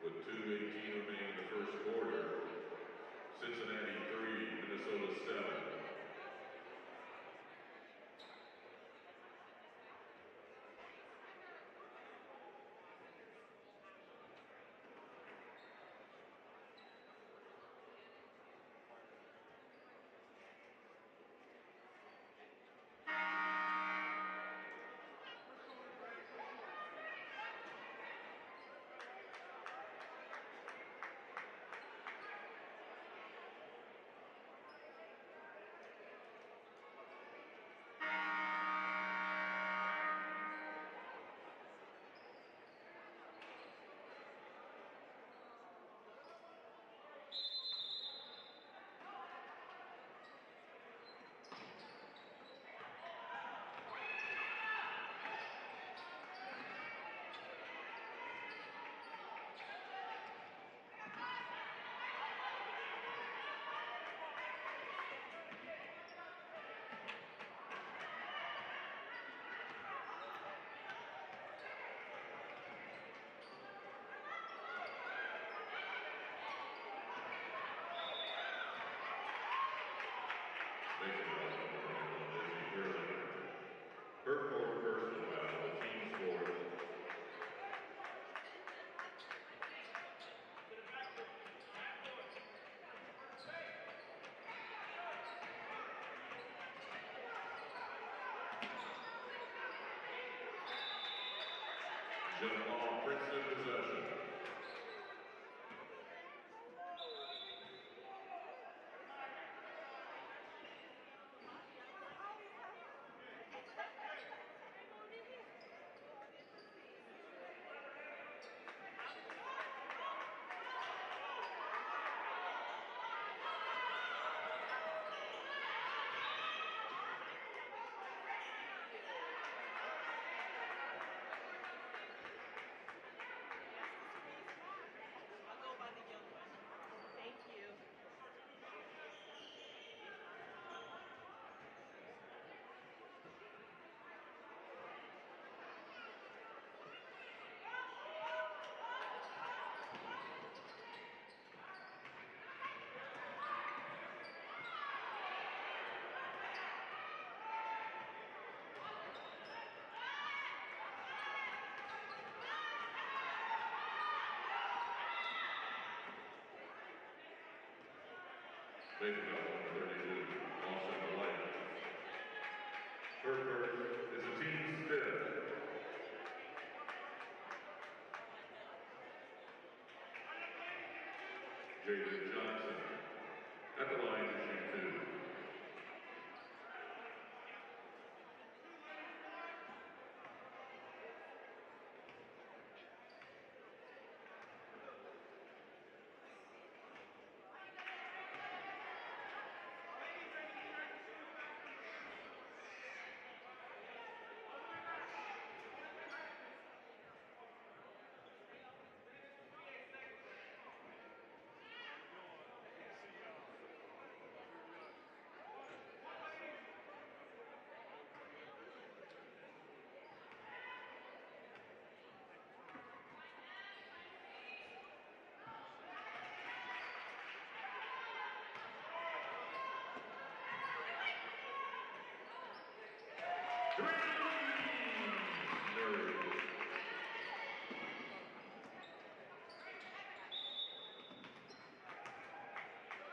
With 2:18 remaining in the first quarter, Cincinnati 3, Minnesota 7. Her fourth personal foul, the team's fourth. Jump ball, Princeton possession. Base about 132, off center light. First is the team's fifth. Jaden Johnson at the line to shoot two.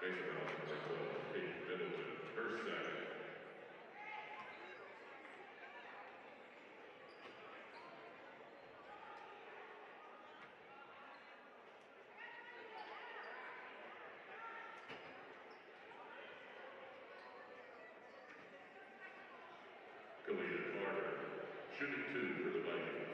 Base about 8 Middleton, first set. Kalia Carter, shooting two for the Vikings.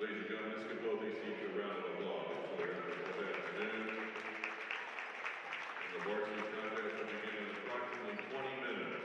Ladies and gentlemen, let's give both these teams a round of applause for their efforts this afternoon. And the varsity contest will begin in approximately 20 minutes.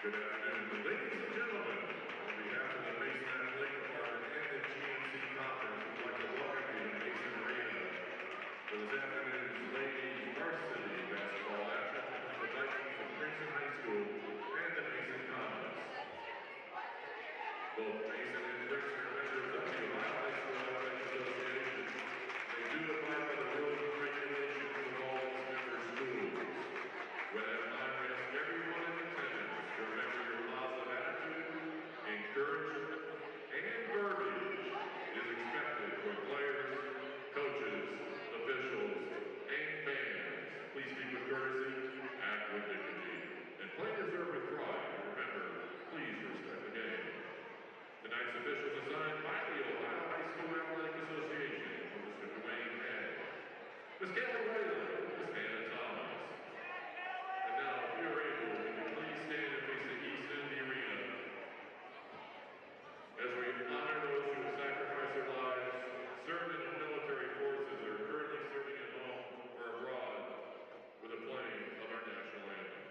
Good afternoon, ladies and gentlemen. On behalf of the Mason Athletic Department and the GMC Conference, we'd like to welcome you to Mason Arena for this afternoon's ladies varsity basketball action between the Vikings of Princeton High School and the Mason Comets. Both Mason and Princeton are members of the Ohio High School Athletic Association. They do abide by the rules and regulations of all its member schools. With that in mind, we ask everyone in attendance to remember your positive attitude, encouragement, and verbiage is expected from players, coaches, officials, and fans. Please speak with courtesy, act with dignity, and play reserve with pride. Remember, please respect the game. Tonight's officials assigned by the Ohio High School Athletic Association for Mr. Dwayne Head, Ms. Kayla Whalen, Ms. Hannah Thomas. And now, if you are able, would you please stand and face the east end of the arena as we honor those who have sacrificed their lives, served in the military forces, or are currently serving at home or abroad with the playing of our national anthem.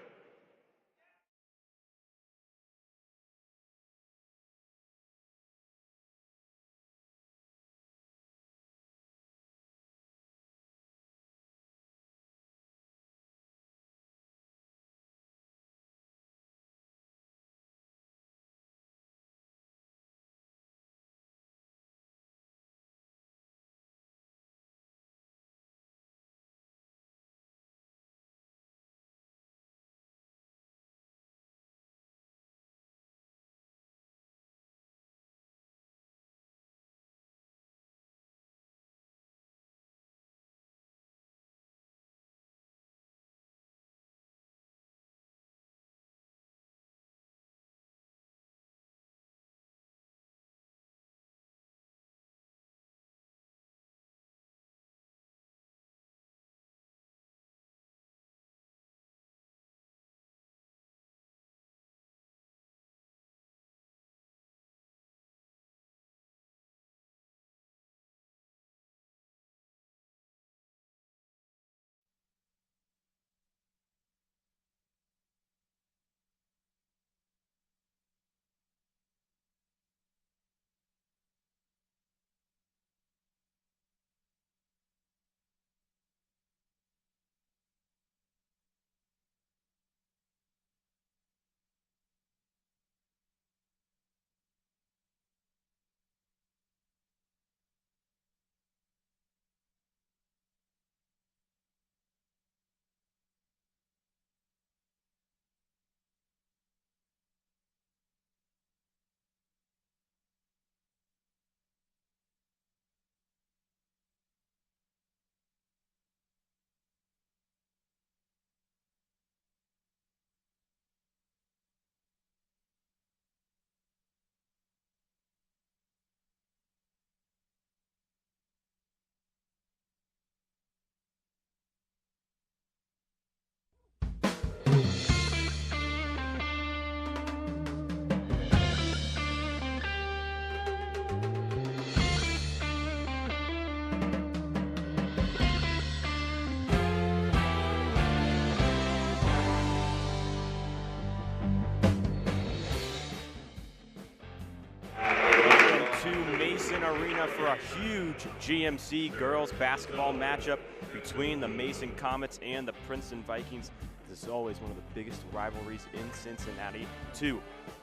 Arena for a huge GMC girls basketball matchup between the Mason Comets and the Princeton Vikings. This is always one of the biggest rivalries in Cincinnati. Two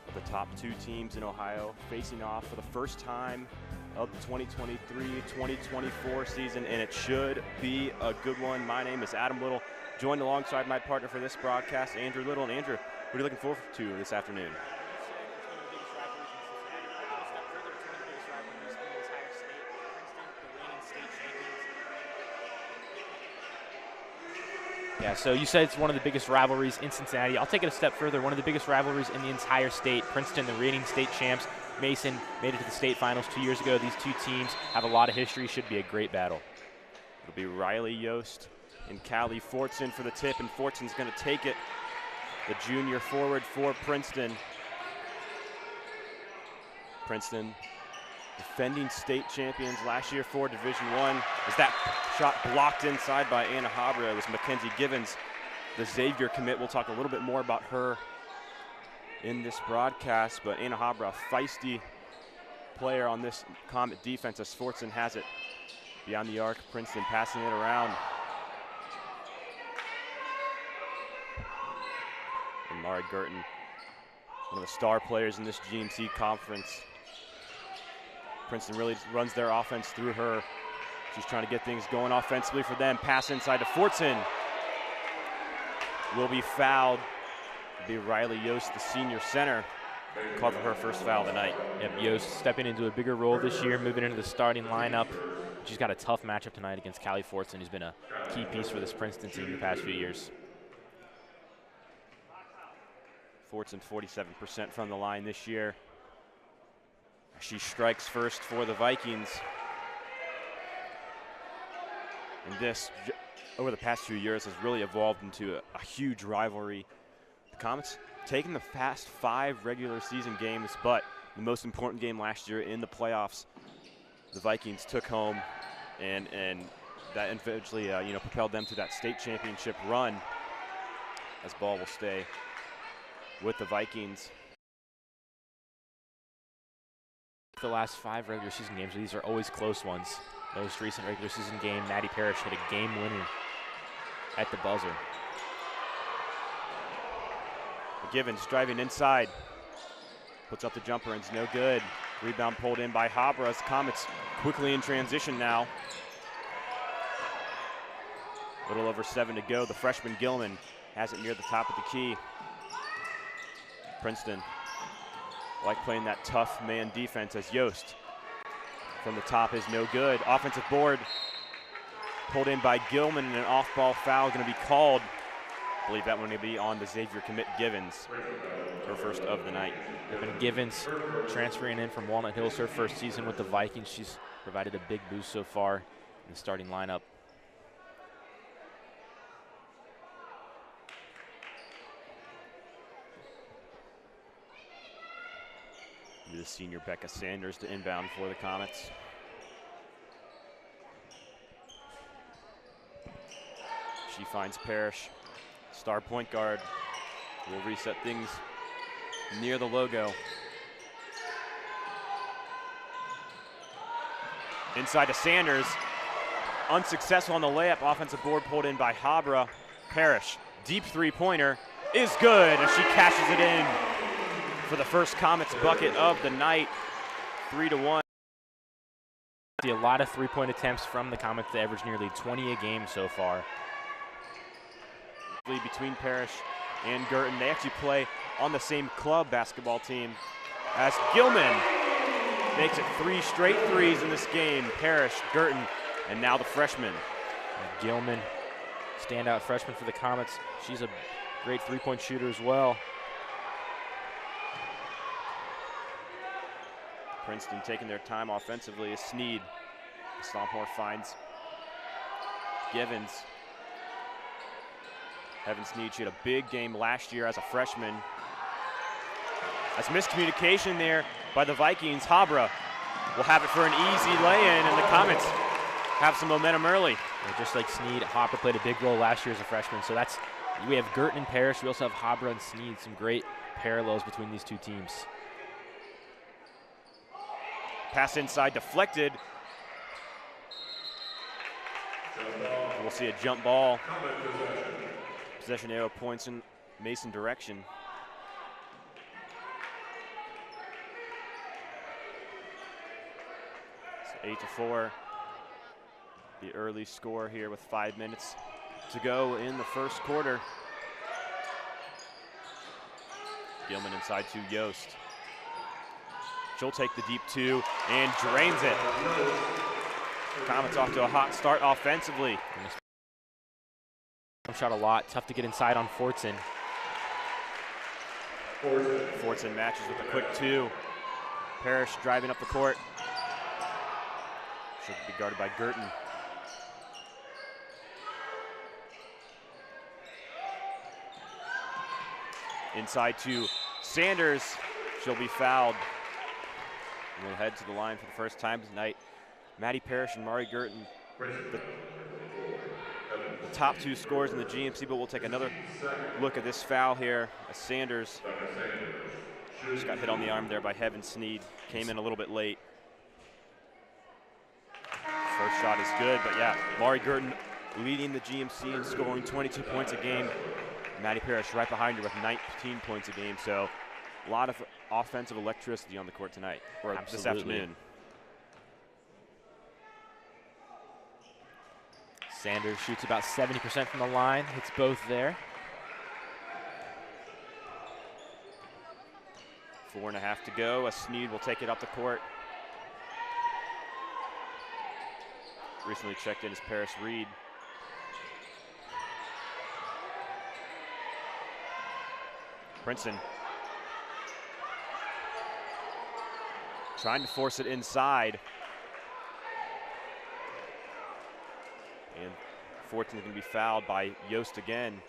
of the top two teams in Ohio facing off for the first time of the 2023-2024 season, and it should be a good one. My name is Adam Little, joined alongside my partner for this broadcast, Andrew Little. And Andrew, what are you looking forward to this afternoon? Yeah, so you said it's one of the biggest rivalries in Cincinnati. I'll take it a step further. One of the biggest rivalries in the entire state. Princeton, the reigning state champs. Mason made it to the state finals 2 years ago. These two teams have a lot of history. Should be a great battle. It'll be Riley Yost and Callie Fortson for the tip, and Fortson's going to take it. The junior forward for Princeton. Princeton, defending state champions last year for Division I. As that shot blocked inside by Anna Habra, it was Mackenzie Givens, the Xavier commit. We'll talk a little bit more about her in this broadcast, but Anna Habra, a feisty player on this Comet defense as Sfortson has it beyond the arc. Princeton passing it around. And Mari Girton, one of the star players in this GMC conference. Princeton really runs their offense through her. She's trying to get things going offensively for them. Pass inside to Sfortson. Will be fouled. It'll be Riley Yost, the senior center, called for her first foul tonight. Yep, Yost stepping into a bigger role this year, moving into the starting lineup. She's got a tough matchup tonight against Callie Sfortson, who's been a key piece for this Princeton team the past few years. Sfortson 47% from the line this year. She strikes first for the Vikings. And this, over the past few years, has really evolved into a huge rivalry. The Comets taking the past 5 regular season games, but the most important game last year in the playoffs, the Vikings took home, and that eventually propelled them to that state championship run, as ball will stay with the Vikings. The last 5 regular season games, these are always close ones. Most recent regular season game, Maddie Parrish hit a game winner at the buzzer. Givens driving inside, puts up the jumper and it's no good. Rebound pulled in by Habra. Comets quickly in transition now. A little over 7 to go. The freshman Gilman has it near the top of the key. Princeton like playing that tough man defense as Yost from the top is no good. Offensive board pulled in by Gilman, and an off-ball foul going to be called. I believe that one will be on the Xavier commit Givens, her first of the night. And Givens transferring in from Walnut Hills, her first season with the Vikings. She's provided a big boost so far in the starting lineup. The senior Becca Sanders to inbound for the Comets. She finds Parrish, star point guard. Will reset things near the logo. Inside to Sanders. Unsuccessful on the layup. Offensive board pulled in by Habra. Parrish, deep three-pointer is good as she cashes it in for the first Comets bucket of the night, 3-1. See a lot of three-point attempts from the Comets. They average nearly 20 a game so far. Between Parrish and Girton, they actually play on the same club basketball team as Gilman makes it 3 straight threes in this game. Parrish, Girton, and now the freshman. Gilman, standout freshman for the Comets. She's a great three-point shooter as well. Princeton taking their time offensively as Sneed. Stomphore finds Givens. Evan Sneed, she had a big game last year as a freshman. That's miscommunication there by the Vikings. Habra will have it for an easy lay-in, and the Comets have some momentum early. Yeah, just like Sneed, Habra played a big role last year as a freshman. So that's, we have Girton and Parrish. We also have Habra and Sneed. Some great parallels between these two teams. Pass inside deflected. We'll see a jump ball. Possession arrow points in Mason direction. It's 8-4. The early score here with 5 minutes to go in the first quarter. Gilman inside to Yost. She'll take the deep 2 and drains it. Comets off to a hot start offensively. Shot a lot, tough to get inside on Sfortson. Sfortson matches with a quick 2. Parrish driving up the court. Should be guarded by Girton. Inside to Sanders. She'll be fouled. And we'll head to the line for the first time tonight. Maddie Parrish and Mari Girton, the top 2 scorers in the GMC, but we'll take another look at this foul here as Sanders Just got hit on the arm there by Heaven Sneed. Came in a little bit late. First shot is good, but yeah, Mari Gurton leading the GMC and scoring 22 points a game. Maddie Parrish right behind her with 19 points a game. So a lot of offensive electricity on the court tonight, or this afternoon. Sanders shoots about 70% from the line, hits both there. 4.5 to go, as Sneed will take it up the court. Recently checked in as Paris Reed. Princeton trying to force it inside. And Fortson's going to be fouled by Yost again.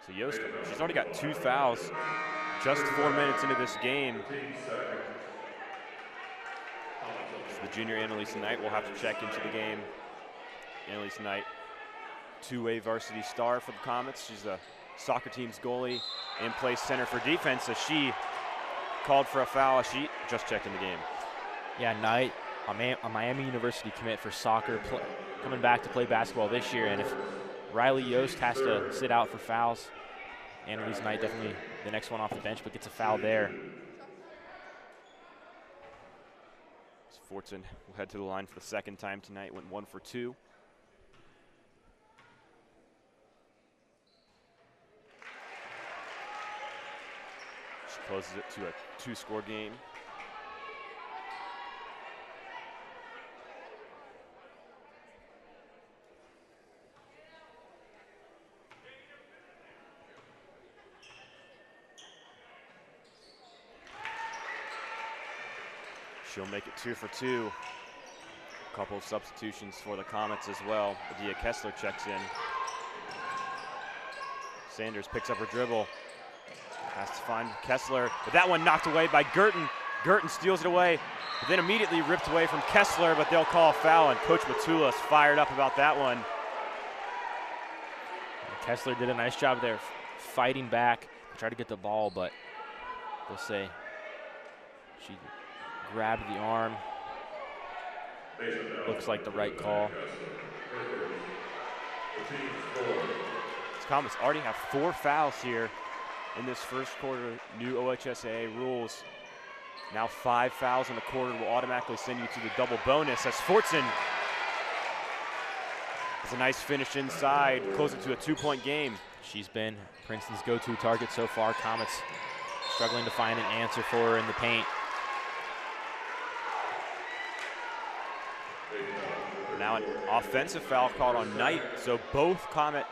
So Yost, she's already got 2 fouls just 4 minutes into this game. So the junior Annalise Knight will have to check into the game. Annalise Knight, two-way varsity star for the Comets. She's the soccer team's goalie and plays center for defense, as she called for a foul as she just checked in the game. Yeah, Knight, a Miami University commit for soccer, coming back to play basketball this year, and if Riley Yost has to sit out for fouls, Annalise Knight definitely the next one off the bench, but gets a foul there. Fortson will head to the line for the second time tonight, went 1 for 2. She closes it to a 2-score game. She'll make it 2 for 2. A couple of substitutions for the Comets as well. Adia Kessler checks in. Sanders picks up her dribble. Has to find Kessler, but that one knocked away by Gurton. Gurton steals it away, but then immediately ripped away from Kessler, but they'll call a foul, and Coach Matulas fired up about that one. Kessler did a nice job there fighting back, tried to get the ball, but they'll say she grabbed the arm. Looks like the right call. The Comets already have 4 fouls here in this first quarter. New OHSAA rules. Now 5 fouls in the quarter will automatically send you to the double bonus, as Fortson has a nice finish inside, close it to a 2-point game. She's been Princeton's go-to target so far. Comets struggling to find an answer for her in the paint. Now an offensive foul called on Knight, so both Comet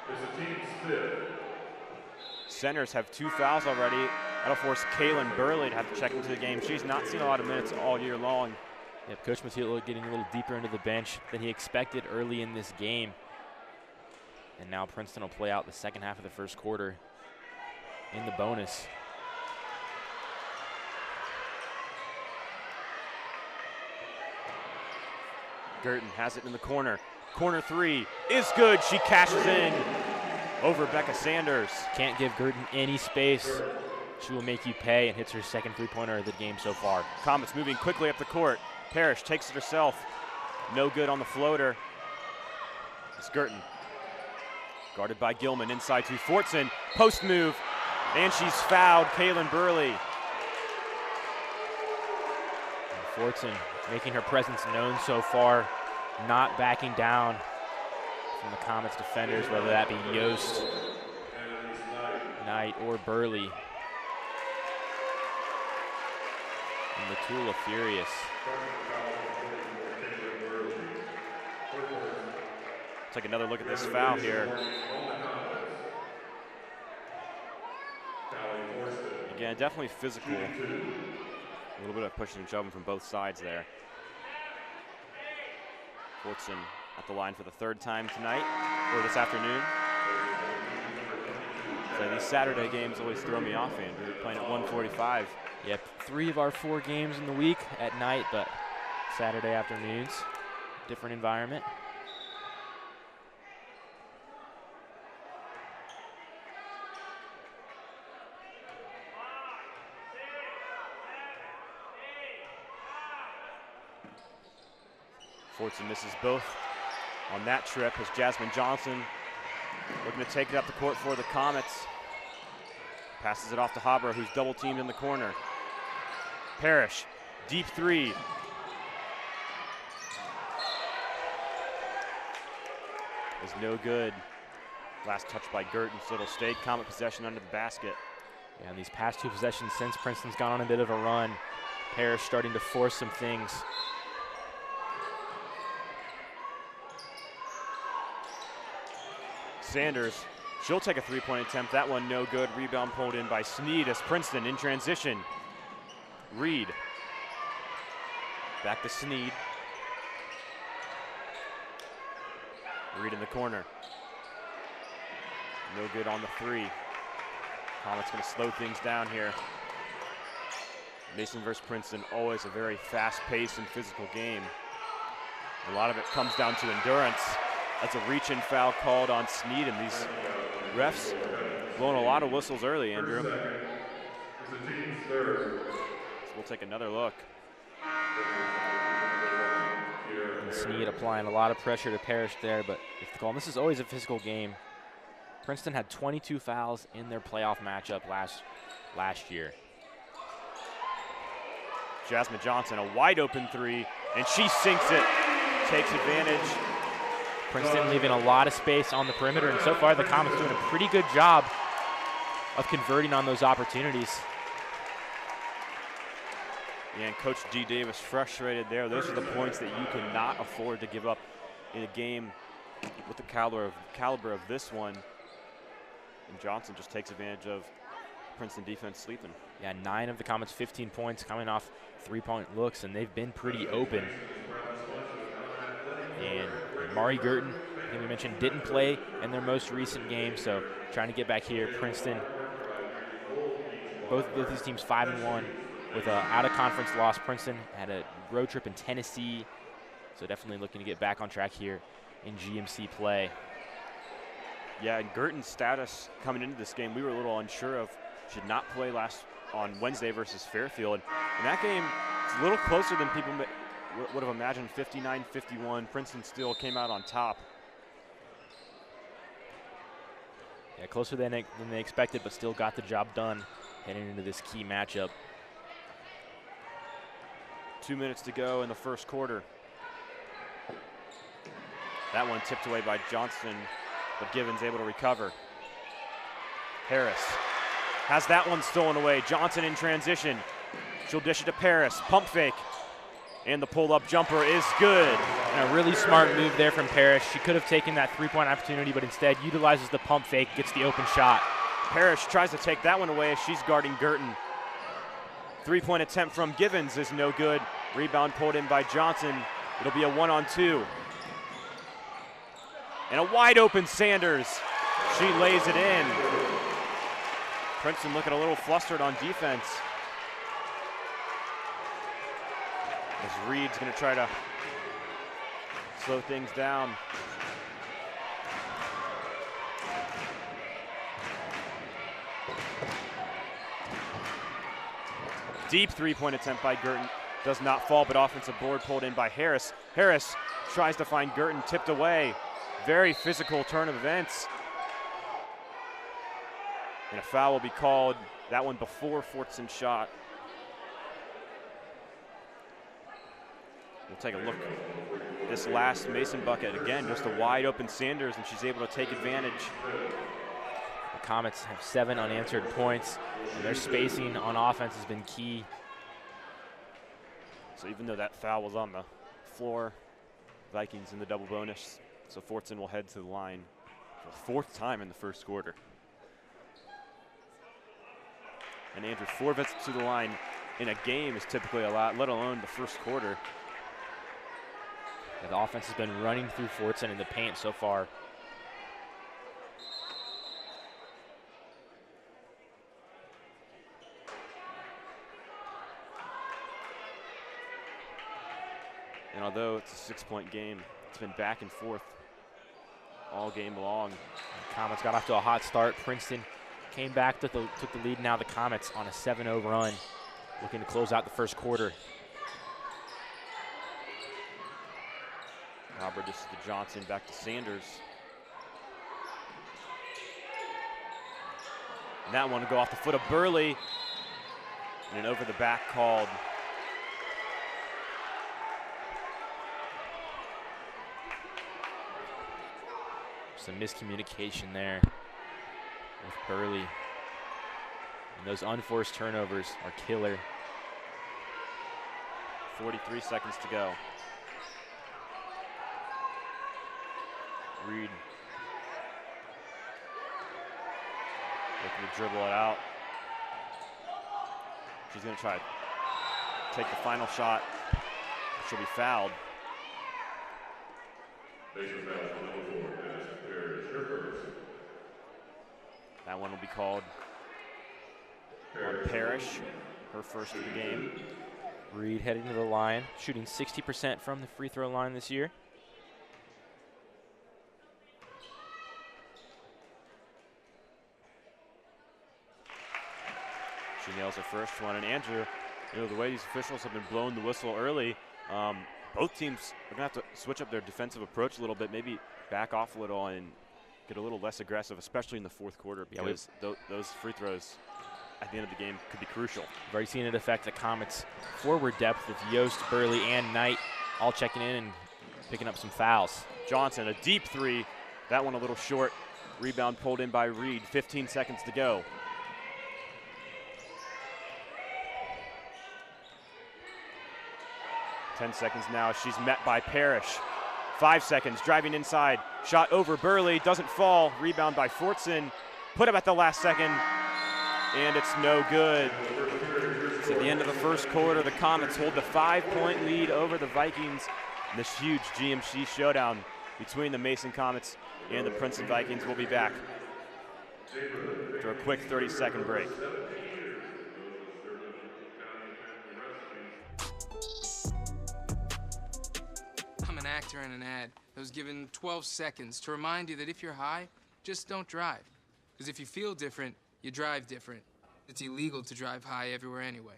centers have 2 fouls already. That'll force Kaylin Burley to have to check into the game. She's not seen a lot of minutes all year long. Yep, Coach Matilo getting a little deeper into the bench than he expected early in this game. And now Princeton will play out the second half of the first quarter in the bonus. Gurton has it in the corner. Corner 3 is good. She cashes in over Becca Sanders. Can't give Gurton any space. She will make you pay, and hits her second 3-pointer of the game so far. Comets moving quickly up the court. Parrish takes it herself. No good on the floater. It's Gurton. Guarded by Gilman, inside to Fortson. Post move, and she's fouled, Kaylin Burley. And Fortson making her presence known so far, not backing down from the Comets defenders, whether that be Yost, Knight, or Burley. And Matula furious. Take another look at this foul here. Again, definitely physical. A little bit of pushing and shoving from both sides there. Fortson at the line for the 3rd time tonight, or this afternoon. So these Saturday games always throw me off, Andrew. We're playing at 1:45. Yep, 3 of our 4 games in the week at night, but Saturday afternoons, different environment. Fortson misses both on that trip as Jasmine Johnson looking to take it up the court for the Comets. Passes it off to Haber, who's double teamed in the corner. Parrish, deep three. Is no good. Last touch by Girton, so it'll stay Comet possession under the basket. Yeah, and these past 2 possessions since Princeton's gone on a bit of a run, Parrish starting to force some things. Sanders, she'll take a three-point attempt. That one no good. Rebound pulled in by Sneed as Princeton in transition. Reed. Back to Sneed. Reed in the corner. No good on the three. Comets going to slow things down here. Mason versus Princeton, always a very fast-paced and physical game. A lot of it comes down to endurance. That's a reach-in foul called on Sneed, and these refs blowing a lot of whistles early, Andrew. So we'll take another look. And Sneed applying a lot of pressure to Parrish there, but if the call, and this is always a physical game. Princeton had 22 fouls in their playoff matchup last year. Jasmine Johnson, a wide open three, and she sinks it, takes advantage. Princeton leaving a lot of space on the perimeter, and so far the Comets doing a pretty good job of converting on those opportunities. Yeah, and Coach G. Davis frustrated there. Those are the points that you cannot afford to give up in a game with the caliber of this one. And Johnson just takes advantage of Princeton defense sleeping. Yeah, 9 of the Comets' 15 points coming off three-point looks, and they've been pretty open. And Mari Girton, I think we mentioned, didn't play in their most recent game, so trying to get back here. Princeton, both these teams 5-1 with an out-of-conference loss. Princeton had a road trip in Tennessee, so definitely looking to get back on track here in GMC play. Yeah, and Girton's status coming into this game, we were a little unsure of. Should not play on Wednesday versus Fairfield. And that game, it's a little closer than people would have imagined, 59-51. Princeton still came out on top. Yeah, closer than they expected, but still got the job done heading into this key matchup. 2 minutes to go in the first quarter. That one tipped away by Johnston, but Givens able to recover. Harris has that one stolen away. Johnson in transition. She'll dish it to Paris. Pump fake. And the pull-up jumper is good. And a really smart move there from Parrish. She could have taken that three-point opportunity, but instead utilizes the pump fake, gets the open shot. Parrish tries to take that one away as she's guarding Girton. Three-point attempt from Givens is no good. Rebound pulled in by Johnson. It'll be a 1-on-2. And a wide open Sanders. She lays it in. Princeton looking a little flustered on defense. As Reed's going to try to slow things down. Deep three-point attempt by Girton. Does not fall, but offensive board pulled in by Harris. Harris tries to find Girton, tipped away. Very physical turn of events. And a foul will be called. That one before Fortson's shot. We'll take a look. This last Mason bucket, again, just a wide open Sanders, and she's able to take advantage. The Comets have 7 unanswered points, and their spacing on offense has been key. So even though that foul was on the floor, Vikings in the double bonus. So Fortson will head to the line for the 4th time in the first quarter. And Andrew, 4 visits to the line in a game is typically a lot, let alone the first quarter. Yeah, the offense has been running through Fortson in the paint so far. And although it's a 6-point game, it's been back and forth all game long. The Comets got off to a hot start. Princeton came back, took the lead. Now the Comets on a 7-0 run, looking to close out the first quarter. Hobber just to Johnson, back to Sanders. And that one will go off the foot of Burley. And an over the back called. Some miscommunication there with Burley. And those unforced turnovers are killer. 43 seconds to go. Reed looking to dribble it out. She's going to try to take the final shot. She'll be fouled. That one will be called on Parrish, her first of the game. Reed heading to the line, shooting 60% from the free throw line this year. She nails her first one, and Andrew, you know, the way these officials have been blowing the whistle early, both teams are gonna have to switch up their defensive approach a little bit, maybe back off a little and get a little less aggressive, especially in the fourth quarter, because those free throws at the end of the game could be crucial. We've already seen it affect the Comets' forward depth with Yost, Burley, and Knight all checking in and picking up some fouls. Johnson, a deep three. That one a little short. Rebound pulled in by Reed. 15 seconds to go. Ten seconds now. She's met by Parrish. 5 seconds, driving inside. Shot over Burley, doesn't fall. Rebound by Fortson. Put up at the last second, and it's no good. It's at the end of the first quarter. The Comets hold the 5-point lead over the Vikings in this huge GMC showdown between the Mason Comets and the Princeton Vikings. We'll be back after a quick 30-second break. I'm an actor in an ad that was given 12 seconds to remind you that if you're high, just don't drive. Because if you feel different, you drive different. It's illegal to drive high everywhere anyway.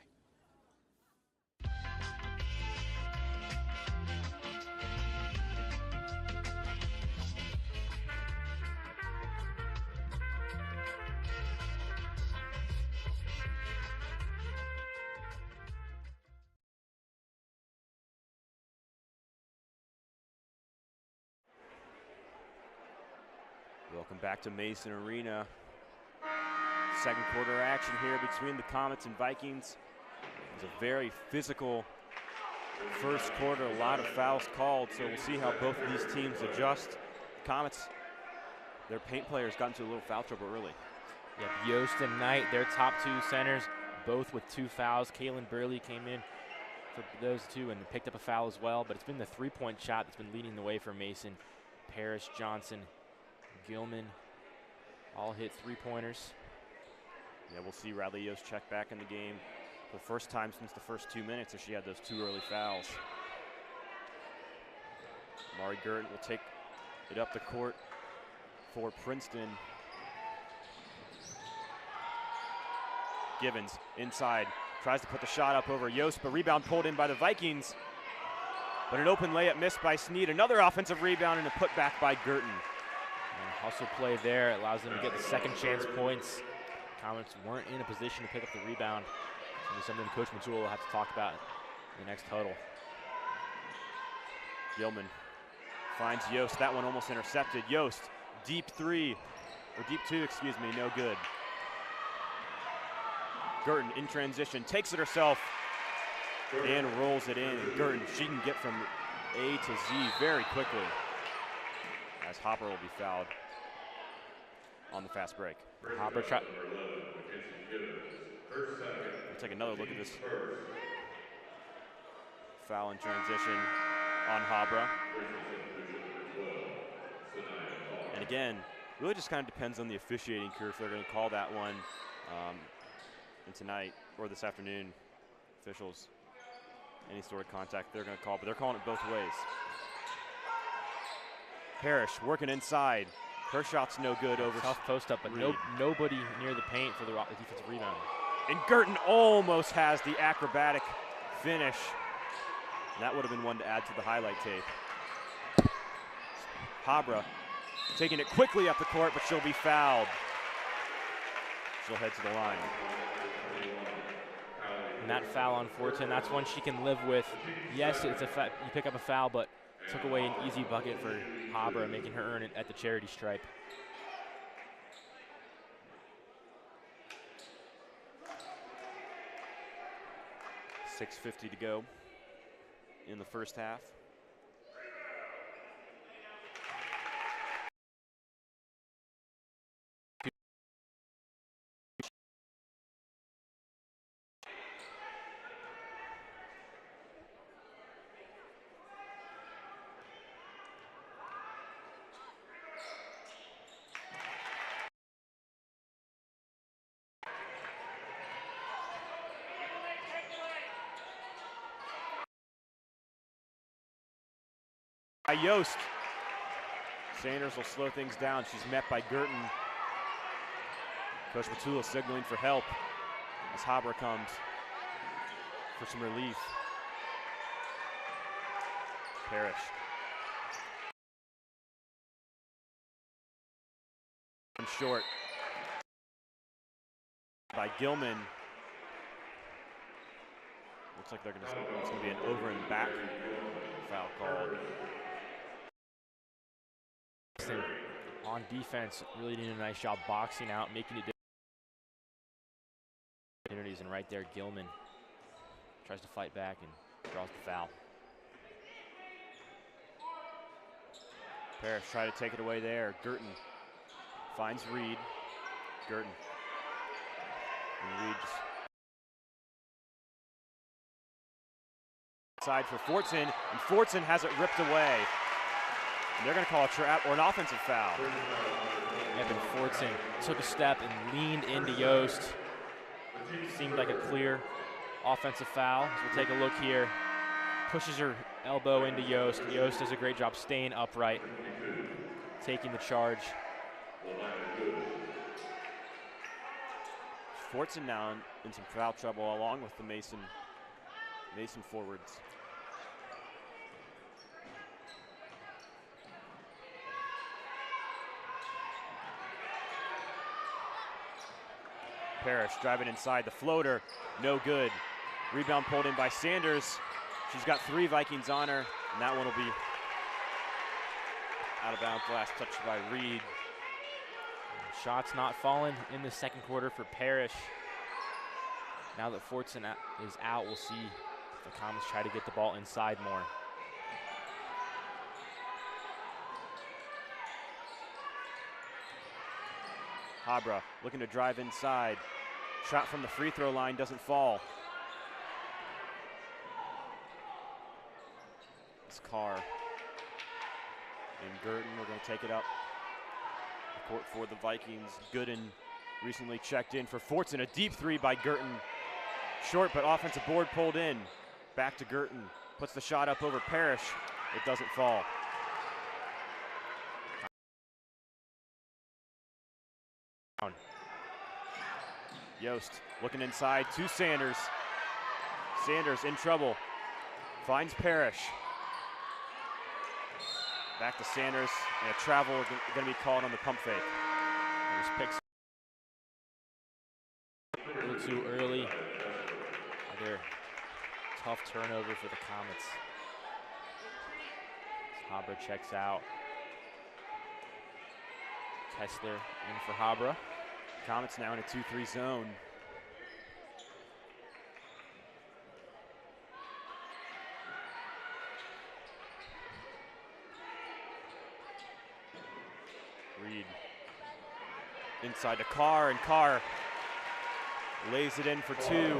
Welcome back to Mason Arena. Second quarter action here between the Comets and Vikings. It was a very physical first quarter, a lot of fouls called, so we'll see how both of these teams adjust. Comets, their paint players got into a little foul trouble early. Yeah, Yost and Knight, their top two centers, both with 2 fouls. Kaylin Burley came in for those two and picked up a foul as well, but it's been the three-point shot that's been leading the way for Mason. Parrish, Johnson, Gilman all hit three-pointers. Yeah, we'll see Riley Yost check back in the game for the first time since the first 2 minutes as she had those 2 early fouls. Mari Gurton will take it up the court for Princeton. Givens inside, tries to put the shot up over Yost, but rebound pulled in by the Vikings. But an open layup missed by Sneed. Another offensive rebound and a putback by Gurton. And hustle play there allows them to get the second chance points. Comets weren't in a position to pick up the rebound. So something Coach Mazzullo will have to talk about in the next huddle. Gilman finds Yost. That one almost intercepted. Yost, deep three, or deep two, excuse me, no good. Gurton in transition, takes it herself, and rolls it in. And Gurton, she can get from A to Z very quickly, as Hopper will be fouled on the fast break. Hopper We'll take another look at this foul in transition on Habra. And again, really just kind of depends on the officiating crew if they're going to call that one and tonight or this afternoon. Officials, any sort of contact they're going to call, but they're calling it both ways. Parrish working inside. Her shot's no good over. Tough post up, but nobody near the paint for the defensive rebound. And Gurton almost has the acrobatic finish. And that would have been one to add to the highlight tape. Habra taking it quickly up the court, but she'll be fouled. She'll head to the line. And that foul on Fortin, that's one she can live with. Yes, it's you pick up a foul, but took away an easy bucket for Habra, making her earn it at the charity stripe. .650 to go in the first half. Yost. Sanders will slow things down. She's met by Girton. Coach Matula signaling for help as Habra comes for some relief. Parrish. Short by Gilman. Looks like it's going to be an over and back foul called. On defense, really doing a nice job boxing out, making it opportunities, and right there, Gilman tries to fight back and draws the foul. Parrish try to take it away there. Girton finds Reed. Girton. And Reed just side for Fortson, and Fortson has it ripped away. And they're going to call a trap or an offensive foul. Evan Fortson took a step and leaned into Yost. Seemed like a clear offensive foul. So we'll take a look here. Pushes her elbow into Yost. Yost does a great job staying upright, taking the charge. Fortson now in some foul trouble along with the Mason forwards. Parrish driving inside, the floater, no good. Rebound pulled in by Sanders. She's got 3 Vikings on her, and that one will be out of bounds. Last touch by Reed. Shots not falling in the second quarter for Parrish. Now that Fortson is out, we'll see if the Comets try to get the ball inside more. Habra looking to drive inside. Shot from the free throw line doesn't fall. It's Carr. And Girton, we're going to take it up the court for the Vikings. Gooden recently checked in for Fortson. A deep 3 by Girton. Short, but offensive board pulled in. Back to Girton. Puts the shot up over Parrish. It doesn't fall. Yost looking inside to Sanders. Sanders in trouble. Finds Parrish. Back to Sanders, and a travel going to be called on the pump fake. And just picks a little too early. Another tough turnover for the Comets. Habra checks out. Kessler in for Habra. Comets now in a 2-3 zone. Reed inside to Carr, and Carr lays it in for 2.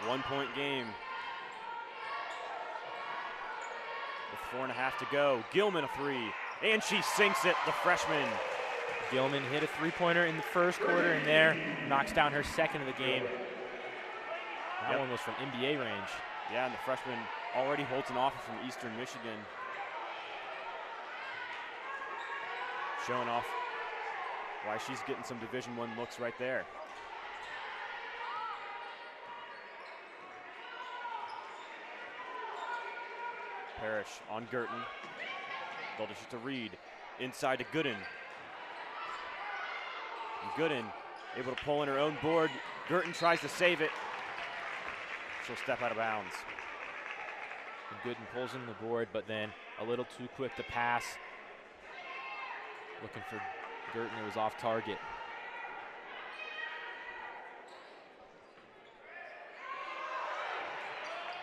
1-point game. With 4.5 to go. Gilman a 3. And she sinks it, the freshman. Gilman hit a 3-pointer in the first quarter, and there knocks down her second of the game. That one was from NBA range. Yeah, and the freshman already holds an offer from Eastern Michigan. Showing off why she's getting some Division I looks right there. Parrish on Girton. They'll dish it to Reed. Inside to Gooden. And Gooden able to pull in her own board. Girton tries to save it. She'll step out of bounds. And Gooden pulls in the board, but then a little too quick to pass. Looking for Girton, it was off target.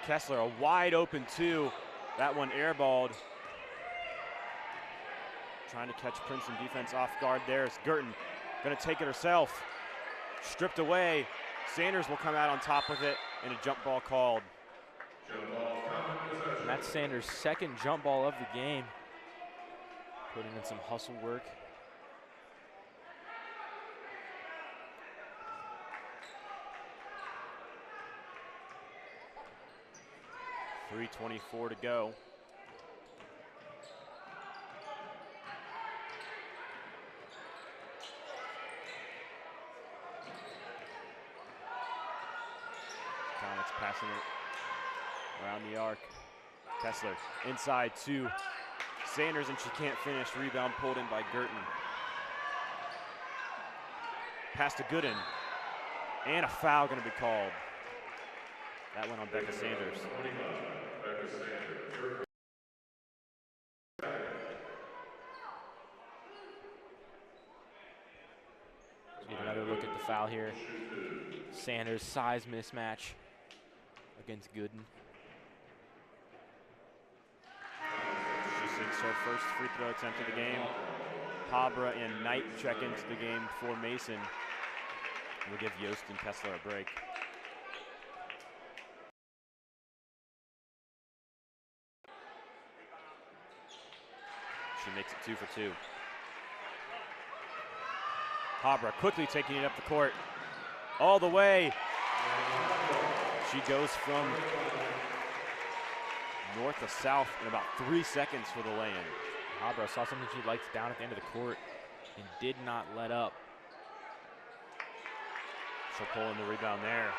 Kessler, a wide open two. That one airballed. Trying to catch Princeton defense off guard there. It's Girton gonna take it herself. Stripped away. Sanders will come out on top with it, and a jump ball called. And that's Sanders' second jump ball of the game. Putting in some hustle work. .324 to go. Comets passing it around the arc. Kessler inside to Sanders, and she can't finish. Rebound pulled in by Girton. Pass to Gooden, and a foul going to be called. That went on Becca Sanders. Get another look at the foul here. Sanders' size mismatch against Gooden. She sinks her first free throw attempt of the game. Habra and Knight check into the game for Mason. We'll give Yost and Kessler a break. She makes it 2 for 2. Habra quickly taking it up the court. All the way. She goes from north to south in about 3 seconds for the lay-in. Habra saw something she liked down at the end of the court and did not let up. She'll pull in the rebound there.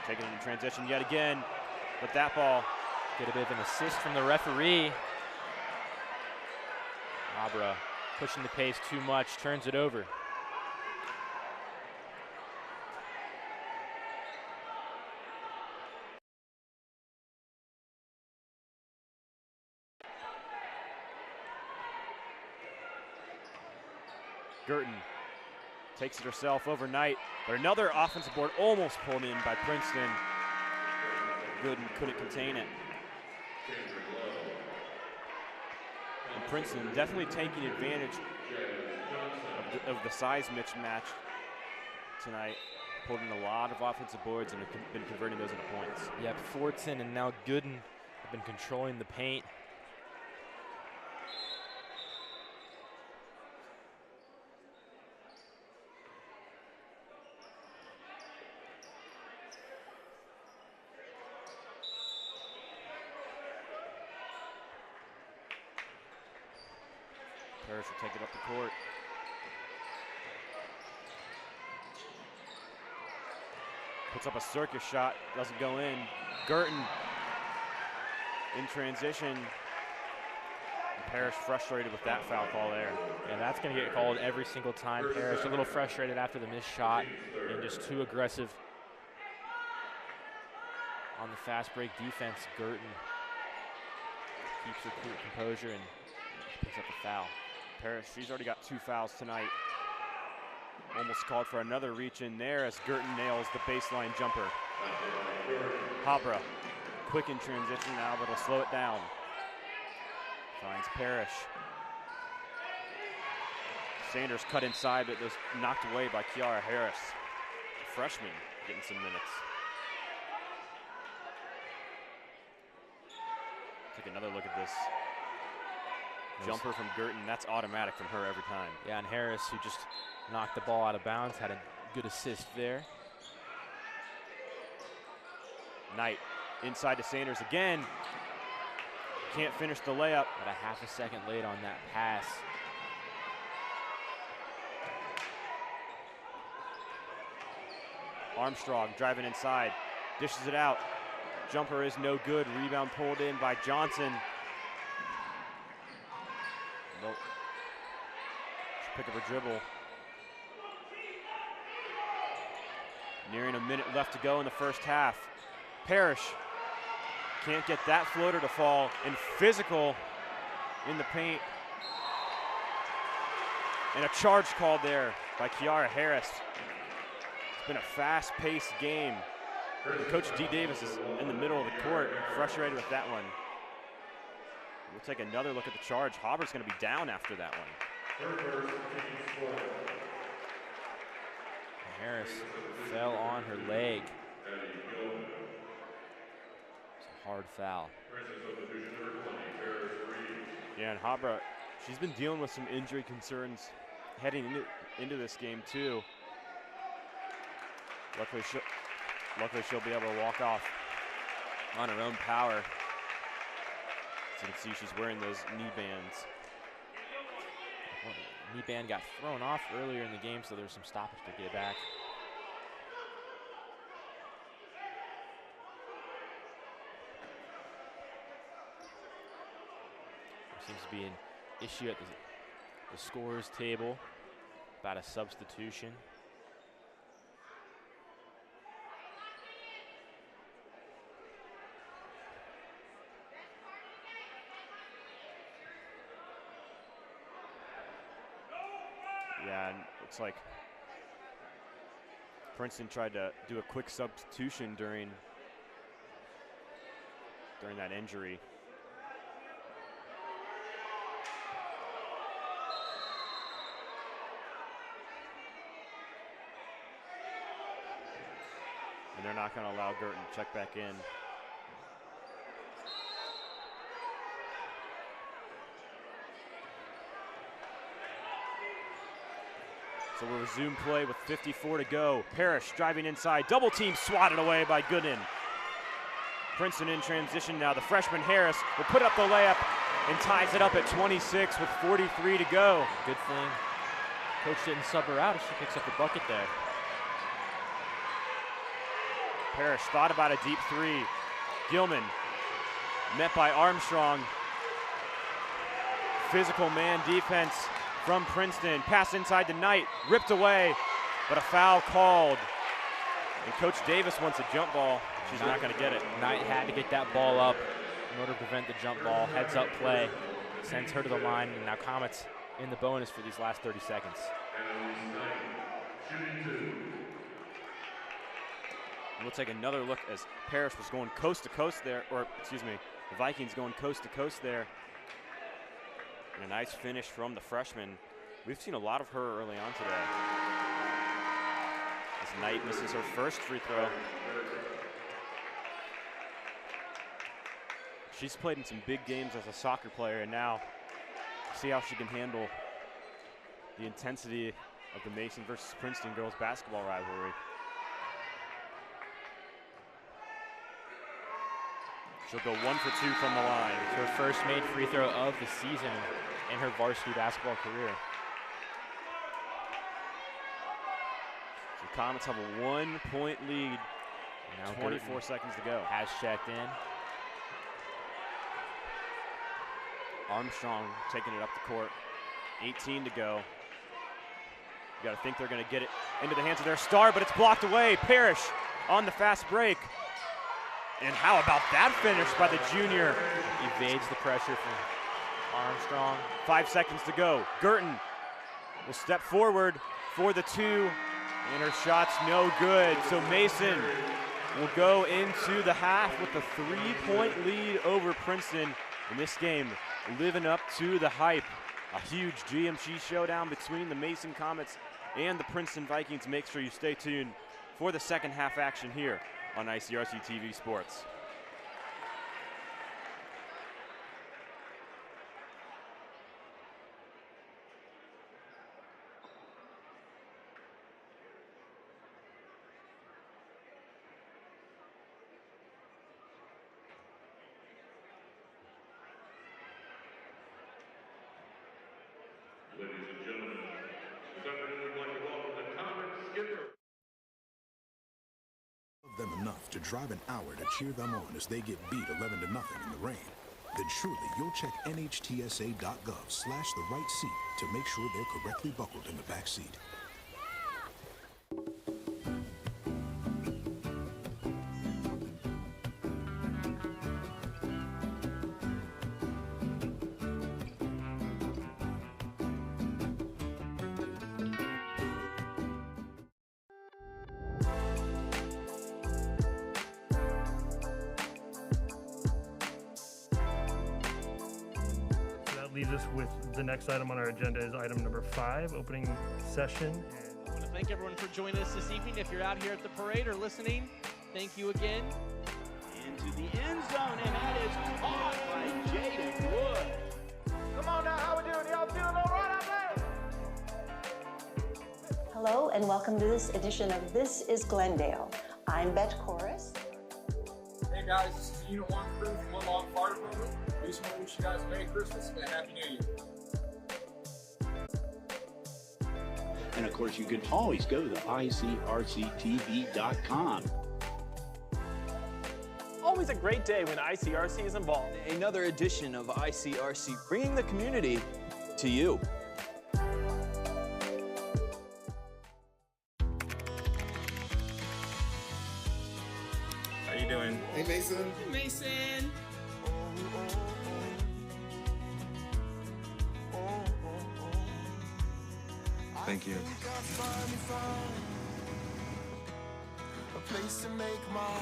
Taking it in transition yet again, but that ball. Get a bit of an assist from the referee. Habra pushing the pace too much, turns it over. Girton takes it herself overnight, but another offensive board almost pulled in by Princeton. Gooden couldn't contain it. And Princeton definitely taking advantage of the size mismatch tonight. Pulled in a lot of offensive boards and have been converting those into points. Yep, Fortson and now Gooden have been controlling the paint. Parrish will take it up the court. Puts up a circus shot, doesn't go in. Girton in transition. Parrish frustrated with that foul call there. Yeah, that's going to get called every single time. Parrish a little frustrated after the missed shot and just too aggressive on the fast break defense. Girton keeps her cool composure and picks up the foul. Parrish, she's already got 2 fouls tonight. Almost called for another reach in there as Girton nails the baseline jumper. Habra, quick in transition now, but will slow it down. Finds Parrish. Sanders cut inside, but was knocked away by Kiara Harris. The freshman getting some minutes. Take another look at this. Jumper from Girton, that's automatic from her every time. Yeah, and Harris, who just knocked the ball out of bounds, had a good assist there. Knight inside to Sanders again. Can't finish the layup. But a half a second late on that pass. Armstrong driving inside, dishes it out. Jumper is no good. Rebound pulled in by Johnson. Nope. She'll pick up her dribble. Nearing a minute left to go in the first half. Parrish can't get that floater to fall, and physical in the paint. And a charge called there by Kiara Harris. It's been a fast-paced game. Coach D. Davis is in the middle of the court, frustrated with that one. We'll take another look at the charge. Hauber's going to be down after that one. Harris fell on her leg. It's a hard foul. Yeah, and Hauber, she's been dealing with some injury concerns heading into this game too. Luckily she'll be able to walk off on her own power. As you can see, she's wearing those knee bands. Well, the knee band got thrown off earlier in the game, so there's some stoppage to get it back. There seems to be an issue at the scorers table about a substitution. Yeah, and looks like Princeton tried to do a quick substitution during that injury. And they're not going to allow Girton to check back in. So we'll resume play with 54 to go. Parrish driving inside, double team swatted away by Gooden. Princeton in transition now. The freshman Harris will put up the layup and ties it up at 26 with 43 to go. Good thing coach didn't sub her out as she picks up the bucket there. Parrish thought about a deep three. Gilman met by Armstrong. Physical man defense from Princeton. Pass inside to Knight, ripped away, but a foul called. And Coach Davis wants a jump ball. She's not going to get it. Knight had to get that ball up in order to prevent the jump ball. Heads up play, sends her to the line, and now Comets in the bonus for these last 30 seconds. We'll take another look as Parrish was going coast to coast there, or excuse me, the Vikings going coast to coast there. And a nice finish from the freshman. We've seen a lot of her early on today. As Knight misses her first free throw. She's played in some big games as a soccer player, and now see how she can handle the intensity of the Mason versus Princeton girls basketball rivalry. She'll go 1 for 2 from the line. It's her first made free throw of the season in her varsity basketball career. The Comets have a 1-point lead. Now 24 seconds to go. Has checked in. Armstrong taking it up the court. 18 to go. You got to think they're going to get it into the hands of their star, but it's blocked away. Parrish on the fast break. And how about that finish by the junior? Evades the pressure from Armstrong. 5 seconds to go. Girton will step forward for the 2, and her shot's no good. So Mason will go into the half with a 3-point lead over Princeton. In this game, living up to the hype. A huge GMC showdown between the Mason Comets and the Princeton Vikings. Make sure you stay tuned for the second half action here on ICRC TV Sports. Ladies and gentlemen, this afternoon we'd like to welcome the Comet skipper. Them enough to to drive an hour to cheer them on as they get beat 11-0 in the rain, then surely you'll check nhtsa.gov/the-right-seat to make sure they're correctly buckled in the back seat. Leaves us with the next item on our agenda is item number 5, opening session. I want to thank everyone for joining us this evening. If you're out here at the parade or listening, thank you again. Into the end zone, and that is caught by Jaden Wood. Come on now, how we doing? Y'all feeling all right out there? Hello and welcome to this edition of This is Glendale. I'm Bet Chorus. Hey guys, this is Unit 1 crew from One Log Fire Department. We just want to wish you guys a Merry Christmas and a Happy New Year. And of course, you can always go to icrctv.com. Always a great day when ICRC is involved. Another edition of ICRC, bringing the community to you. How you doing? Hey, Mason. Hey, Mason. Thank you. A place to make my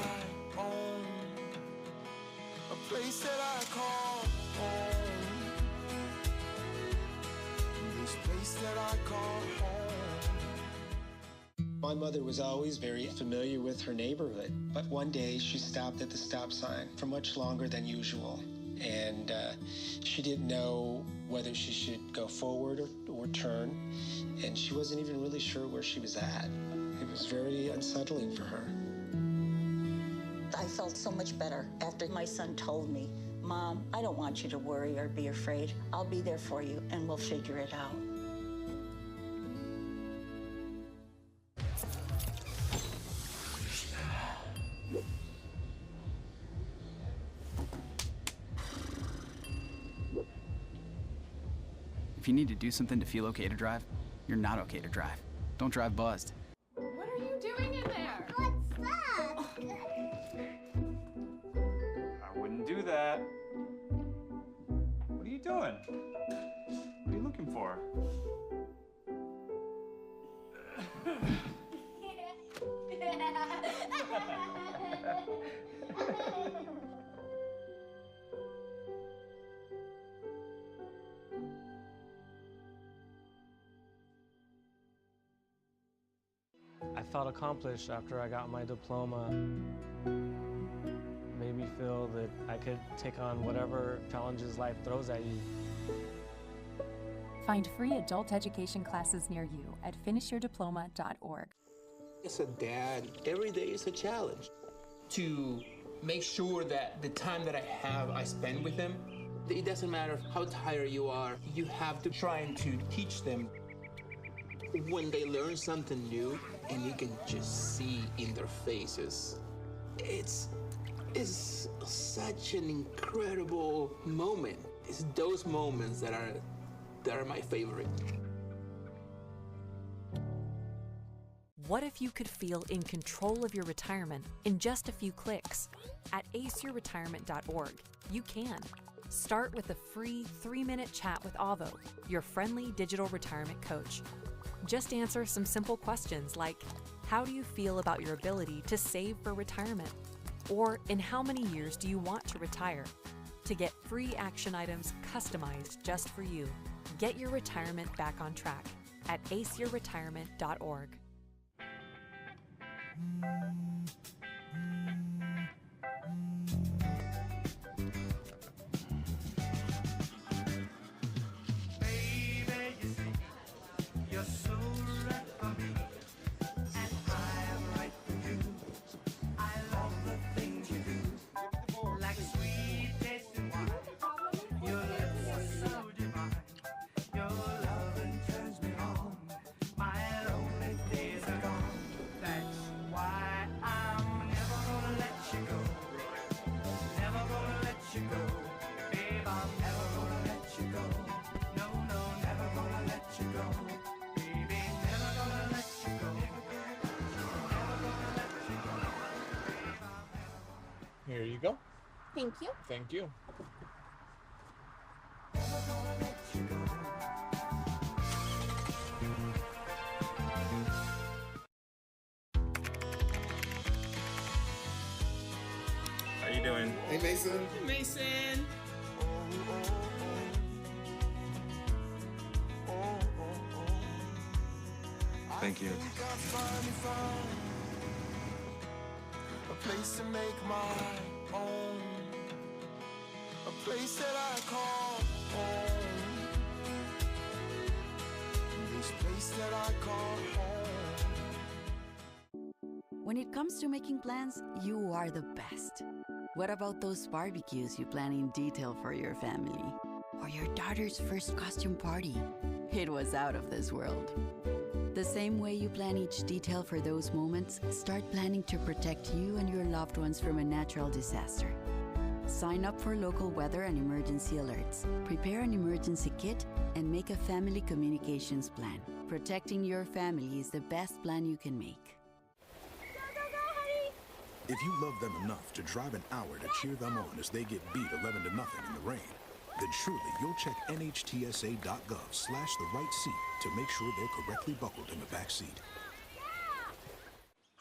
own. A place that I call home. This place that I call home. My mother was always very familiar with her neighborhood, but one day she stopped at the stop sign for much longer than usual, and she didn't know whether she should go forward or turn, and she wasn't even really sure where she was at. It was very unsettling for her. I felt so much better after my son told me, "Mom, I don't want you to worry or be afraid. I'll be there for you and we'll figure it out." If you need to do something to feel okay to drive, you're not okay to drive. Don't drive buzzed. What are you doing in there? What's that? I wouldn't do that. What are you doing? What are you looking for? I felt accomplished after I got my diploma. Made me feel that I could take on whatever challenges life throws at you. Find free adult education classes near you at finishyourdiploma.org. As a dad, every day is a challenge. To make sure that the time that I have, I spend with them. It doesn't matter how tired you are, you have to try and to teach them. When they learn something new, and you can just see in their faces, it's such an incredible moment. It's those moments that are my favorite. What if you could feel in control of your retirement in just a few clicks? At aceyourretirement.org, you can. Start with a free 3-minute chat with Avo, your friendly digital retirement coach. Just answer some simple questions like, how do you feel about your ability to save for retirement? Or in how many years do you want to retire? To get free action items customized just for you, get your retirement back on track at aceyourretirement.org. That's why I Thank you. Thank you. How you doing? Hey, Mason. Mason. Thank you. A place to make my own. A place that I call home. This place that I call home. When it comes to making plans, you are the best. What about those barbecues you plan in detail for your family? Or your daughter's first costume party? It was out of this world. The same way you plan each detail for those moments, start planning to protect you and your loved ones from a natural disaster. Sign up for local weather and emergency alerts. Prepare an emergency kit and make a family communications plan. Protecting your family is the best plan you can make. If you love them enough to drive an hour to cheer them on as they get beat 11 to nothing in the rain, then surely you'll check NHTSA.gov/the-right-seat to make sure they're correctly buckled in the back seat.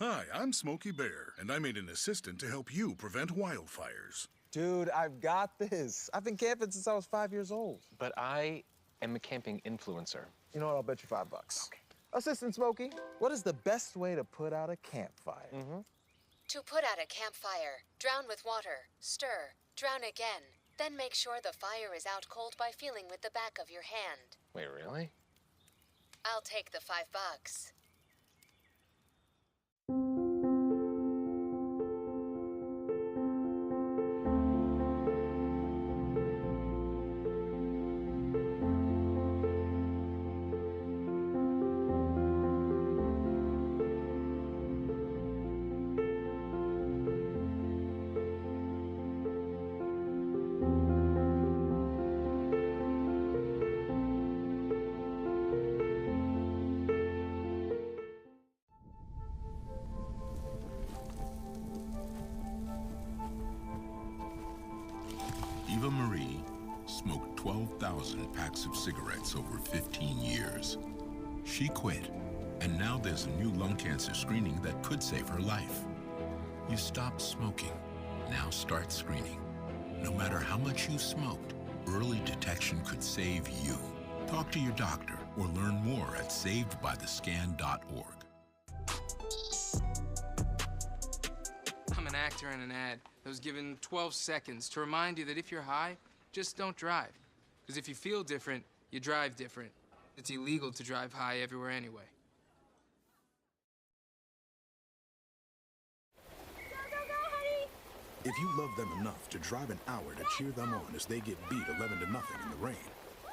Hi, I'm Smokey Bear, and I made an assistant to help you prevent wildfires. Dude, I've got this. I've been camping since I was 5 years old. But I am a camping influencer. You know what? I'll bet you $5. Okay. Assistant Smokey, what is the best way to put out a campfire? To put out a campfire, drown with water, stir, drown again. Then make sure the fire is out cold by feeling with the back of your hand. Wait, really? I'll take the $5. Eva Marie smoked 12,000 packs of cigarettes over 15 years. She quit, and now there's a new lung cancer screening that could save her life. You stopped smoking, now start screening. No matter how much you smoked, early detection could save you. Talk to your doctor or learn more at savedbythescan.org. I'm an actor in an ad that was given 12 seconds to remind you that if you're high, just don't drive. Because if you feel different, you drive different. It's illegal to drive high everywhere anyway. If you love them enough to drive an hour to cheer them on as they get beat 11 to nothing in the rain,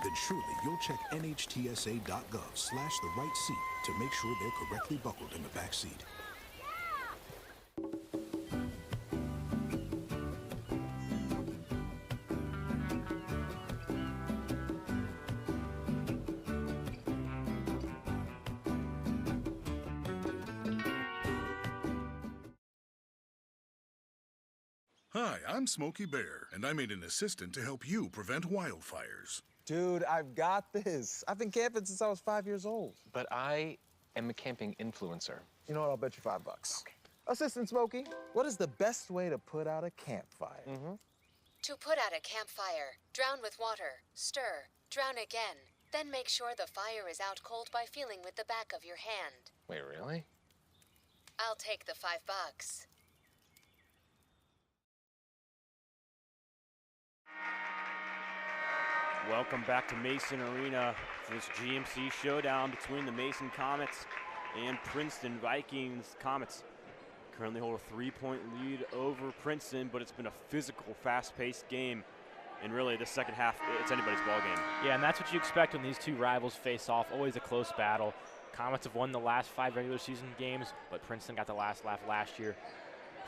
then surely you'll check NHTSA.gov/the-right-seat to make sure they're correctly buckled in the back seat. Hi, I'm Smokey Bear, and I made an assistant to help you prevent wildfires. Dude, I've got this. I've been camping since I was 5 years old. But I am a camping influencer. You know what? I'll bet you $5. Okay. Assistant Smokey, what is the best way to put out a campfire? To put out a campfire, drown with water, stir, drown again. Then make sure the fire is out cold by feeling with the back of your hand. Wait, really? I'll take the $5. Welcome back to Mason Arena for this GMC showdown between the Mason Comets and Princeton Vikings. Comets currently hold a 3-point lead over Princeton, but it's been a physical, fast-paced game. And really, the second half, it's anybody's ball game. Yeah, and that's what you expect when these two rivals face off. Always a close battle. Comets have won the last 5 regular season games, but Princeton got the last laugh last year,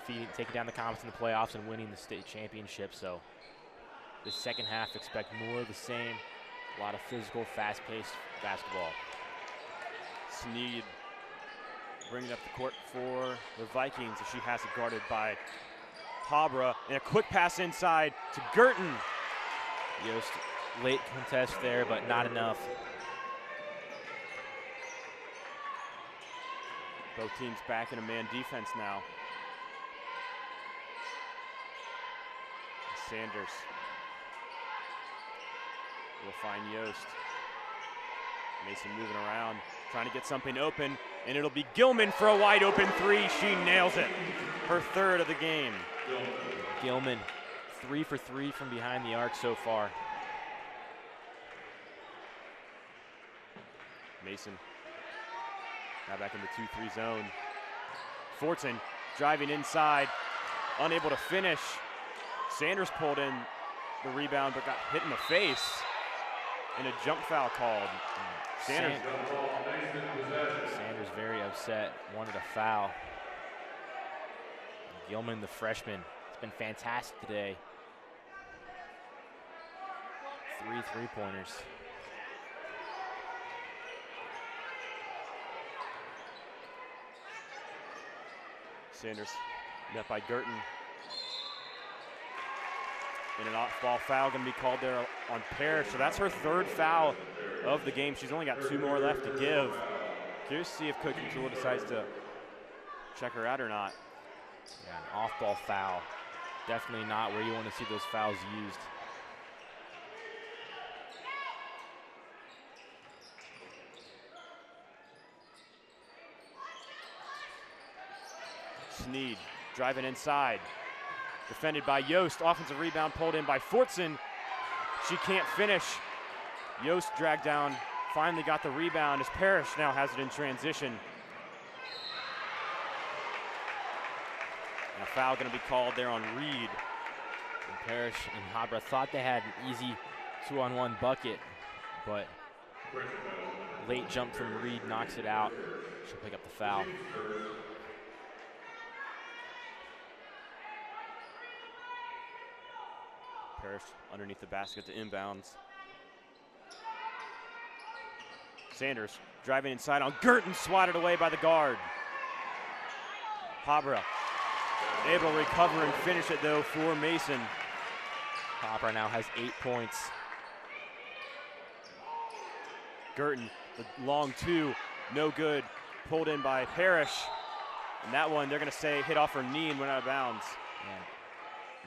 taking down the Comets in the playoffs and winning the state championship. So the second half, expect more of the same. A lot of physical, fast-paced basketball. Sneed bringing up the court for the Vikings as she has it guarded by Habra, and a quick pass inside to Girton. Yost, late contest there, but not enough. Both teams back in a man defense now. Sanders will find Yost. Mason moving around, trying to get something open, and it'll be Gilman for a wide open three. She nails it. Her third of the game. Gilman, 3 for 3 from behind the arc so far. Mason now back in the 2-3 zone. Fortson driving inside, unable to finish. Sanders pulled in the rebound but got hit in the face, and a jump foul called. Sanders very upset, wanted a foul. Gilman, the freshman, has been fantastic today. 3 3-pointers. Sanders met by Girton. And an off-ball foul going to be called there on Parrish. So that's her third foul of the game. She's only got 2 more left to give. Curious to see if Coach Tool decides to check her out or not. Yeah, an off-ball foul. Definitely not where you want to see those fouls used. Sneed driving inside. Defended by Yost. Offensive rebound pulled in by Fortson. She can't finish. Yost dragged down. Finally got the rebound as Parrish now has it in transition. And a foul going to be called there on Reed. And Parrish and Habra thought they had an easy 2-on-1 bucket, but late jump from Reed knocks it out. She'll pick up the foul. Parrish underneath the basket to inbounds. Sanders driving inside on Girton, swatted away by the guard. Habra able to recover and finish it though for Mason. Habra now has 8 points. Girton, the long 2, no good. Pulled in by Parrish. And that one, they're going to say hit off her knee and went out of bounds.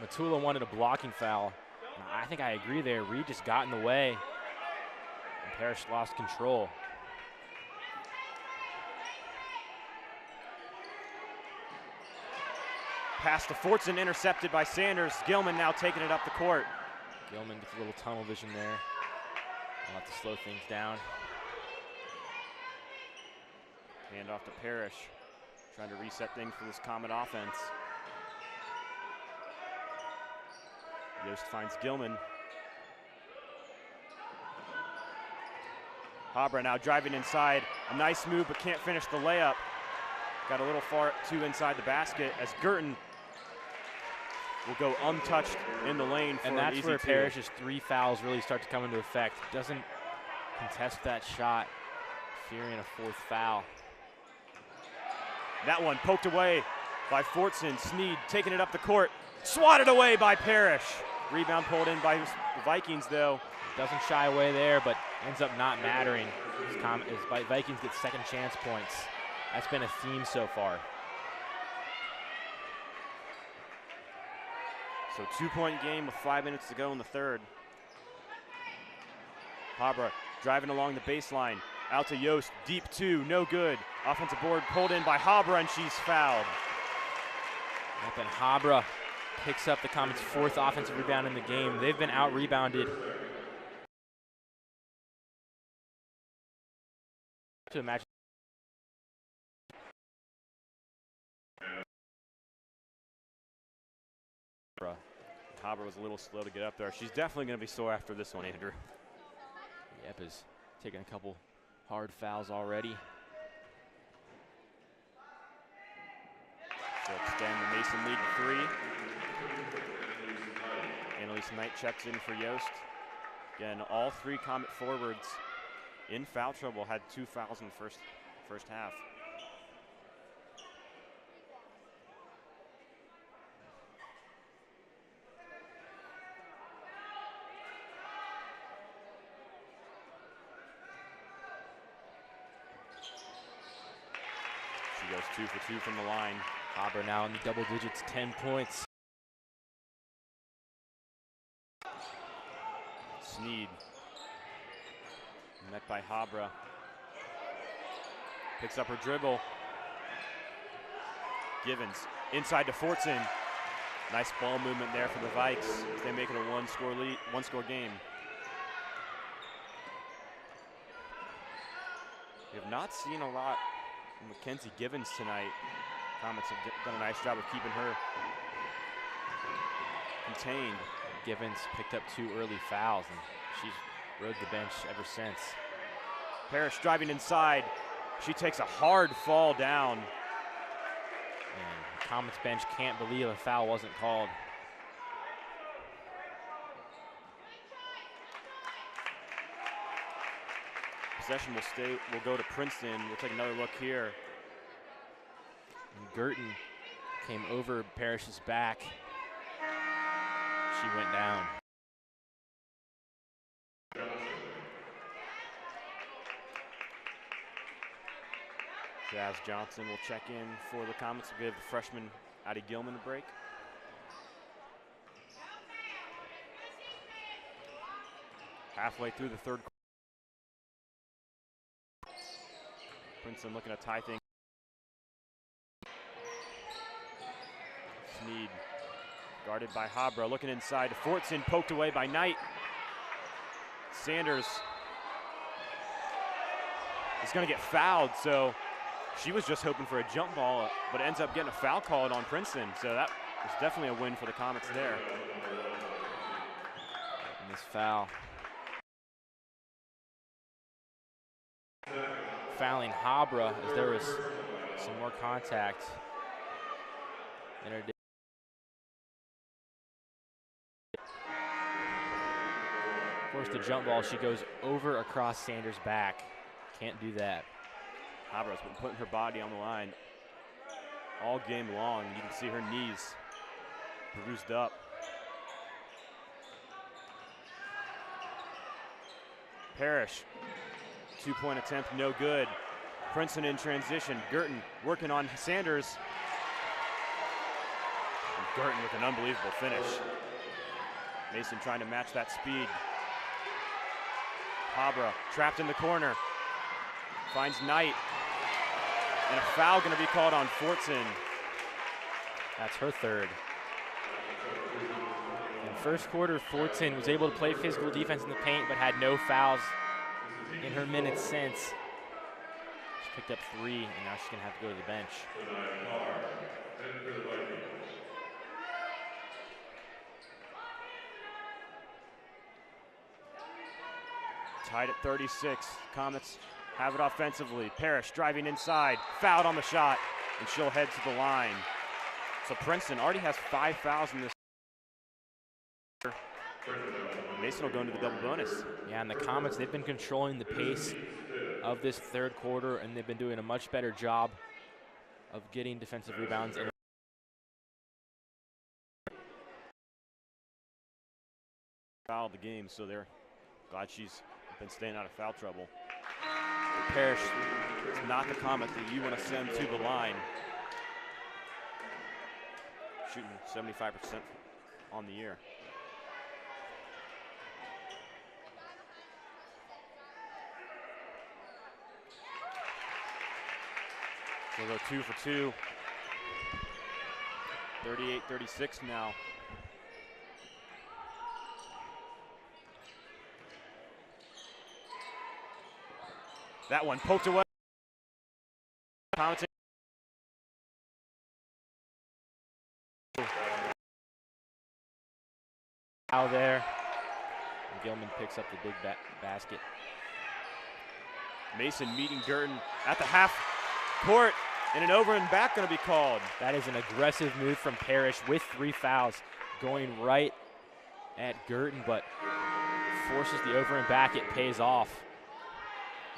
And Matula wanted a blocking foul. I think I agree there. Reed just got in the way, and Parrish lost control. Pass to Fortson, intercepted by Sanders. Gilman now taking it up the court. Gilman gets a little tunnel vision there. I'll have to slow things down. Hand off to Parrish, trying to reset things for this Comet offense. Yost finds Gilman. Habra now driving inside. A nice move, but can't finish the layup. Got a little far too inside the basket as Girton will go untouched in the lane for and that's an easy where 2. Parrish's 3 fouls really start to come into effect. Doesn't contest that shot, fearing a 4th foul. That one poked away by Fortson. Sneed taking it up the court. Swatted away by Parrish. Rebound pulled in by the Vikings, though. Doesn't shy away there, but ends up not mattering. As Vikings get second chance points. That's been a theme so far. So 2-point game with 5 minutes to go in the third. Habra driving along the baseline. Out to Yost, deep 2, no good. Offensive board pulled in by Habra, and she's fouled. Yep, and Habra picks up the Comets' 4th offensive rebound in the game. They've been out-rebounded. To imagine. Habra was a little slow to get up there. She's definitely going to be sore after this one, Andrew. Yep, is taking a couple hard fouls already. So extend the Mason lead to 3. Annalise Knight checks in for Yost. Again, all 3 Comet forwards in foul trouble, had 2 fouls in the first half. She goes 2 for 2 from the line. Habra now in the double digits, 10 points. Sneed, met by Habra. Picks up her dribble. Givens inside to Fortson. Nice ball movement there for the Vikes as they make it a one-score game. We have not seen a lot from Mackenzie Givens tonight. Comets have done a nice job of keeping her contained. Givens picked up 2 early fouls, and she's rode the bench ever since. Parrish driving inside. She takes a hard fall down. And the Comets bench can't believe a foul wasn't called. Possession will go to Princeton. We'll take another look here. And Girton came over Parrish's back. She went down. Jazz Johnson will check in for the Comets to give the freshman Addie Gilman a break. Halfway through the third quarter. Princeton looking to tie things. Sneed guarded by Habra, looking inside to Fortson, poked away by Knight. Sanders is going to get fouled, so she was just hoping for a jump ball, but ends up getting a foul called on Princeton, so that was definitely a win for the Comets there. And this foul. Fouling Habra as there was some more contact. Forced the jump ball, she goes over across Sanders' back. Can't do that. Habra's been putting her body on the line all game long. You can see her knees bruised up. Parrish, 2-point attempt, no good. Princeton in transition. Girton working on Sanders. And Girton with an unbelievable finish. Mason trying to match that speed. Habra trapped in the corner. Finds Knight. And a foul going to be called on Fortson. That's her third. In first quarter, Fortson was able to play physical defense in the paint, but had no fouls in her minutes since. She picked up 3, and now she's going to have to go to the bench. Tied at 36. Comets have it offensively. Parrish driving inside, fouled on the shot, and she'll head to the line. So Princeton already has 5 fouls in this. Mason will go into the double bonus. Yeah, and the Comets, they've been controlling the pace of this third quarter, and they've been doing a much better job of getting defensive rebounds. Foul of the game, so they're glad she's been staying out of foul trouble. Parrish is not the Comet that you want to send to the line. Shooting 75% on the year. So they'll go 2 for 2. 38-36 now. That one poked away. Out there. And Gilman picks up the big basket. Mason meeting Girton at the half court, and an over and back going to be called. That is an aggressive move from Parrish with 3 fouls, going right at Girton, but forces the over and back. It pays off.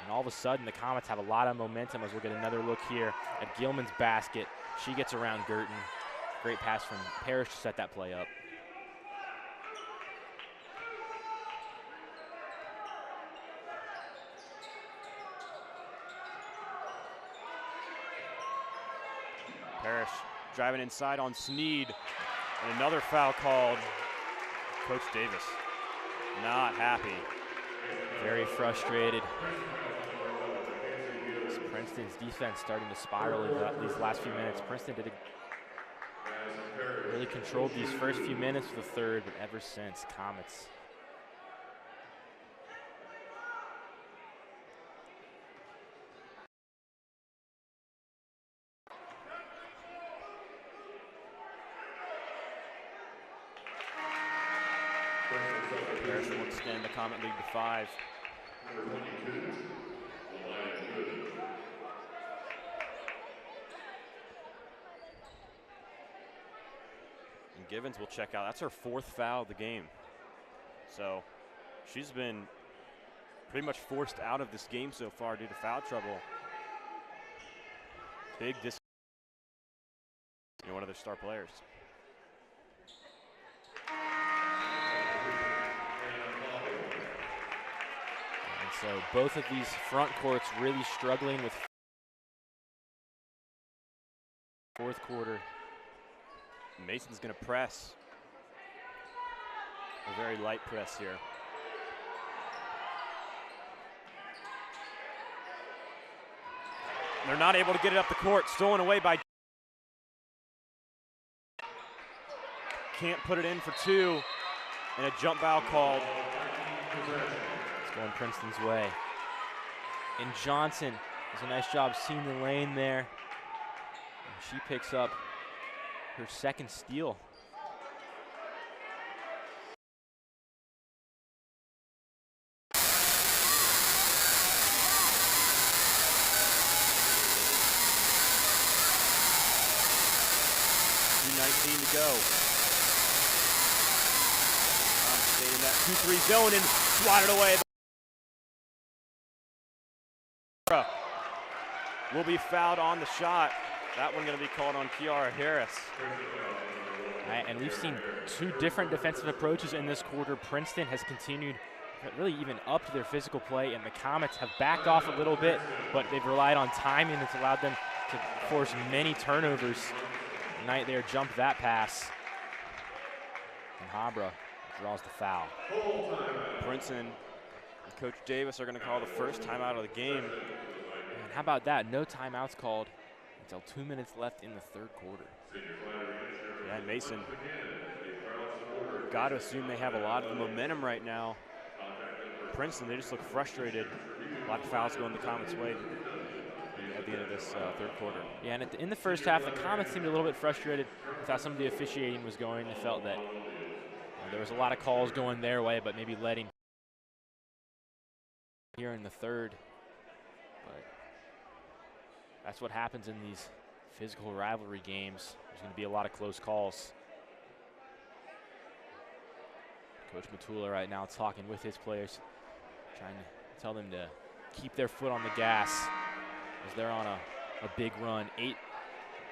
And all of a sudden, the Comets have a lot of momentum as we'll get another look here at Gilman's basket. She gets around Girton. Great pass from Parrish to set that play up. Parrish driving inside on Sneed. And another foul called. Coach Davis not happy. Very frustrated. It's Princeton's defense starting to spiral these last few minutes. Princeton really controlled these first few minutes of the third, but ever since, Comets. Parrish will extend the Comet lead to 5. And Givens will check out. That's her 4th foul of the game. So she's been pretty much forced out of this game so far due to foul trouble. Big one of their star players. So both of these front courts really struggling with fourth quarter. Mason's going to press. A very light press here. They're not able to get it up the court. Stolen away by. Can't put it in for 2. And a jump foul called. Going Princeton's way. And Johnson does a nice job seeing the lane there. And she picks up her 2nd steal. .2:19 to go. Staying in that 2-3 zone and swatted away. Will be fouled on the shot. That one going to be called on Kiara Harris. Right, and we've seen 2 different defensive approaches in this quarter. Princeton has continued really even up to their physical play, and the Comets have backed off a little bit, but they've relied on timing that's allowed them to force many turnovers. Knight there jumped that pass. And Habra draws the foul. Princeton and Coach Davis are going to call the first timeout of the game. And how about that? No timeouts called until 2 minutes left in the 3rd quarter. Yeah, and Mason, got to assume they have a lot of the momentum right now. Princeton, they just look frustrated. A lot of fouls going the Comets' way at the end of this 3rd quarter. Yeah, and in the first half, the Comets seemed a little bit frustrated with how some of the officiating was going. They felt that there was a lot of calls going their way, but maybe letting here in the 3rd. But that's what happens in these physical rivalry games. There's going to be a lot of close calls. Coach Matula right now talking with his players, trying to tell them to keep their foot on the gas as they're on a big run. 8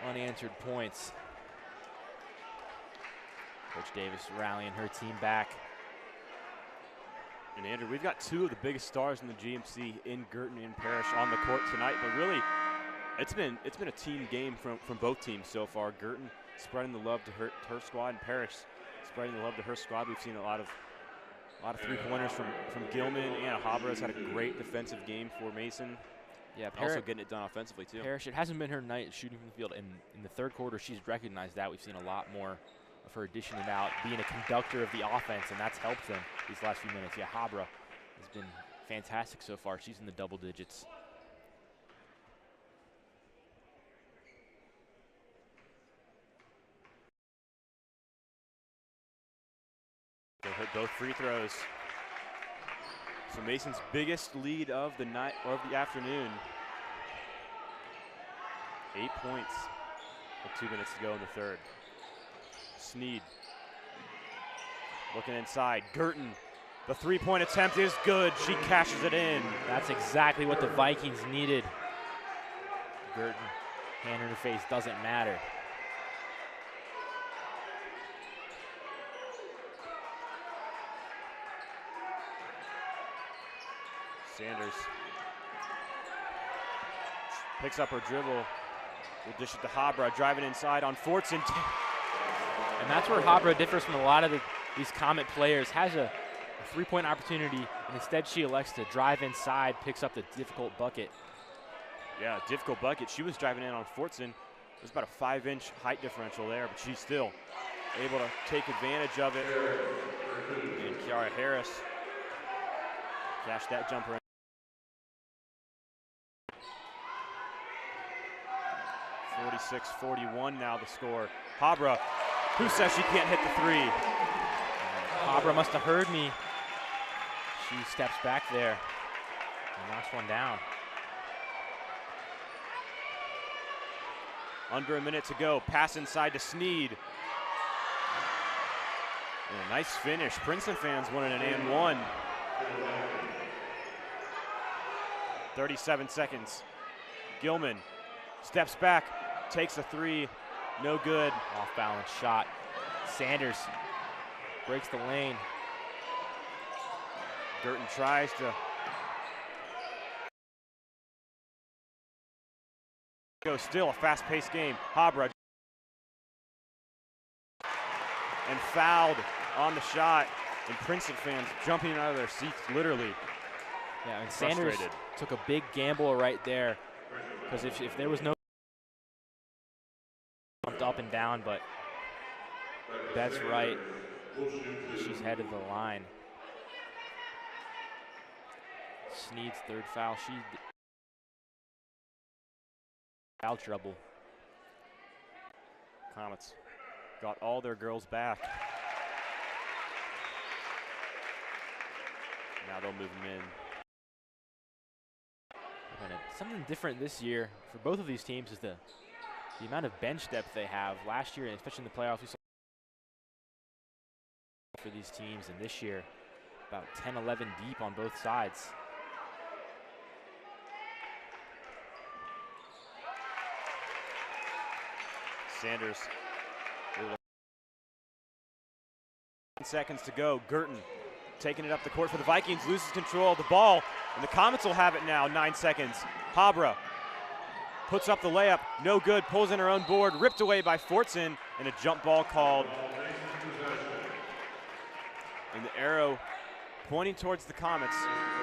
unanswered points. Coach Davis rallying her team back. And Andrew, we've got 2 of the biggest stars in the GMC in Girton and Parrish on the court tonight, but really it's been a team game from both teams so far. Girton spreading the love to her squad, and Parrish spreading the love to her squad. We've seen a lot of 3-pointers from Gilman. Anna Habra has had a great defensive game for Mason. Yeah, also getting it done offensively too. Parrish, it hasn't been her night shooting from the field. In the 3rd quarter, she's recognized that. We've seen a lot more of her dishing it out, being a conductor of the offense, and that's helped them these last few minutes. Yeah, Habra has been fantastic so far. She's in the double digits. They hit both free throws. So Mason's biggest lead of the night or of the afternoon. 8 points with 2 minutes to go in the 3rd. Sneed looking inside. Girton, the 3-point attempt is good. She cashes it in. That's exactly what the Vikings needed. Girton, hand in her face, doesn't matter. Sanders picks up her dribble, We'll dish it to Habra, driving inside on Fortson. And that's where Habra differs from a lot of these Comet players. Has a three-point opportunity, and instead she elects to drive inside, picks up the difficult bucket. Yeah, difficult bucket. She was driving in on Fortson. There's about a 5-inch height differential there, but she's still able to take advantage of it. And Kiara Harris cashed that jumper in. 46-41 now the score. Habra, who says she can't hit the three? Habra must have heard me. She steps back there and knocks one down. Under a minute to go. Pass inside to Sneed. And a nice finish. Princeton fans wanted an and one. 37 seconds. Gilman steps back, takes a three, no good. Off balance shot. Sanders breaks the lane. Girton tries to go. Still a fast-paced game. Habra and fouled on the shot, and Princeton fans jumping out of their seats, literally. Yeah, and Sanders took a big gamble right there, because if there was no jumped up and down, but that's right. She's headed the line. Sneed's third foul. She foul trouble. Comets got all their girls back. Now they'll move them in. And something different this year for both of these teams is the amount of bench depth they have. Last year, and especially in the playoffs, we saw for these teams, and this year about 10, 11 deep on both sides. Sanders. 10 seconds to go. Girton taking it up the court for the Vikings, loses control of the ball, and the Comets will have it now. 9 seconds. Habra puts up the layup, no good, pulls in her own board, ripped away by Fortson, and a jump ball called. And the arrow pointing towards the Comets.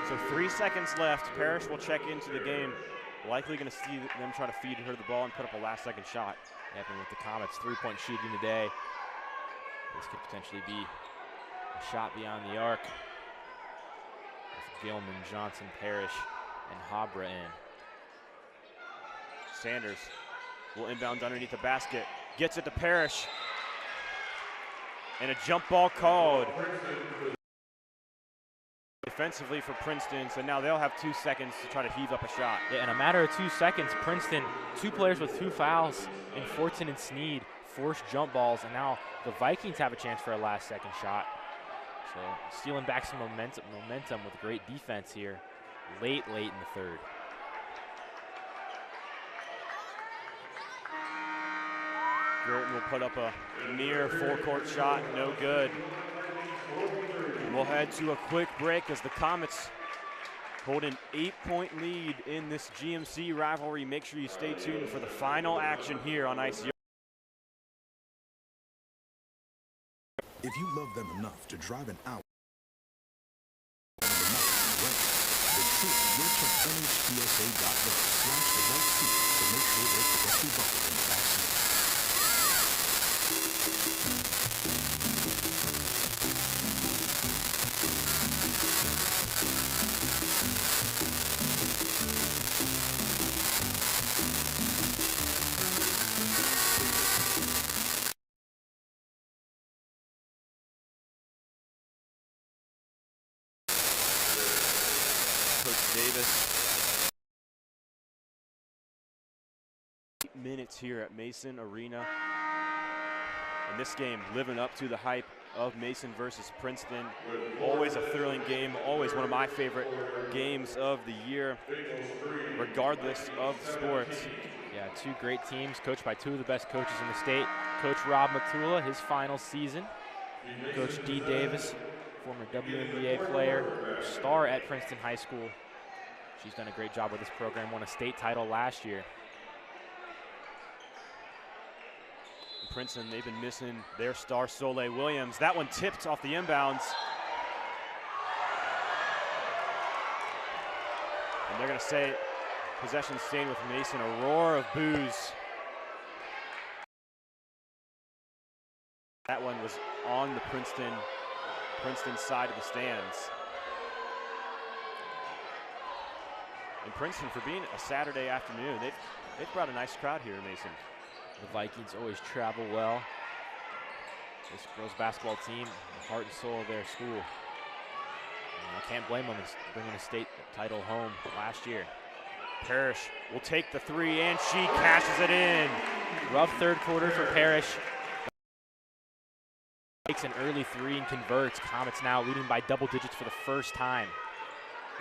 So 3 seconds left. Parrish will check into the game. Likely going to see them try to feed her the ball and put up a last-second shot. Happening with the Comets' three-point shooting today. This could potentially be a shot beyond the arc. With Gilman, Johnson, Parrish, and Habra in. Sanders will inbound underneath the basket. Gets it to Parrish. And a jump ball called. Defensively for Princeton, so now they'll have 2 seconds to try to heave up a shot. Yeah, in a matter of 2 seconds, Princeton, 2 players with 2 fouls, in Fortson and Sneed, forced jump balls, and now the Vikings have a chance for a last-second shot. So stealing back some momentum with great defense here, late in the third. Girton will put up a near full-court shot, no good. We'll head to a quick break as the Comets hold an 8-point lead in this GMC rivalry. Make sure you stay tuned for the final action here on ICR. If you love them enough to drive an hour then check OHSAA.gov/the-right-seat to make sure there's directly buckled in the back seat. Davis. 8 minutes here at Mason Arena. And this game living up to the hype of Mason versus Princeton. Always a thrilling game, always one of my favorite games of the year, regardless of sports. Yeah, 2 great teams coached by 2 of the best coaches in the state. Coach Rob Matula, his final season. Coach Dee Davis, former WNBA player, star at Princeton High School. She's done a great job with this program, won a state title last year. Princeton, they've been missing their star Soleil Williams. That one tipped off the inbounds. And they're going to say possession staying with Mason. A roar of boos. That one was on the Princeton side of the stands. And Princeton, for being a Saturday afternoon, they've brought a nice crowd here, Mason. The Vikings always travel well. This girls basketball team, the heart and soul of their school. And I can't blame them for bringing a state title home last year. Parrish will take the three, and she cashes it in. Rough third quarter for Parrish. Takes an early three and converts. Comets now leading by double digits for the first time.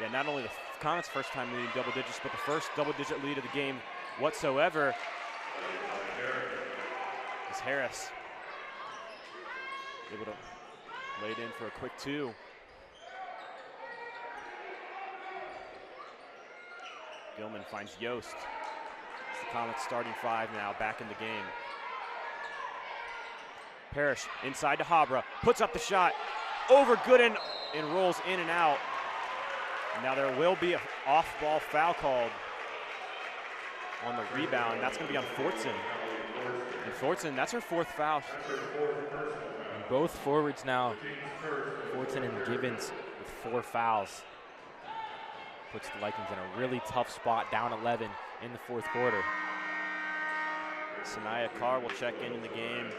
Yeah, not only the Comets' first time leading double digits, but the first double-digit lead of the game whatsoever. Is Harris able to lay it in for a quick two. Gilman finds Yost. It's the Comets starting five now, back in the game. Parrish inside to Habra, puts up the shot, over Gooden, and rolls in and out. Now there will be an off-ball foul called on the rebound. That's going to be on Fortson. And Fortson, that's her fourth foul. And both forwards now, Fortson and Givens, with 4 fouls. Puts the Vikings in a really tough spot, down 11 in the fourth quarter. Sanaya Carr will check in the game.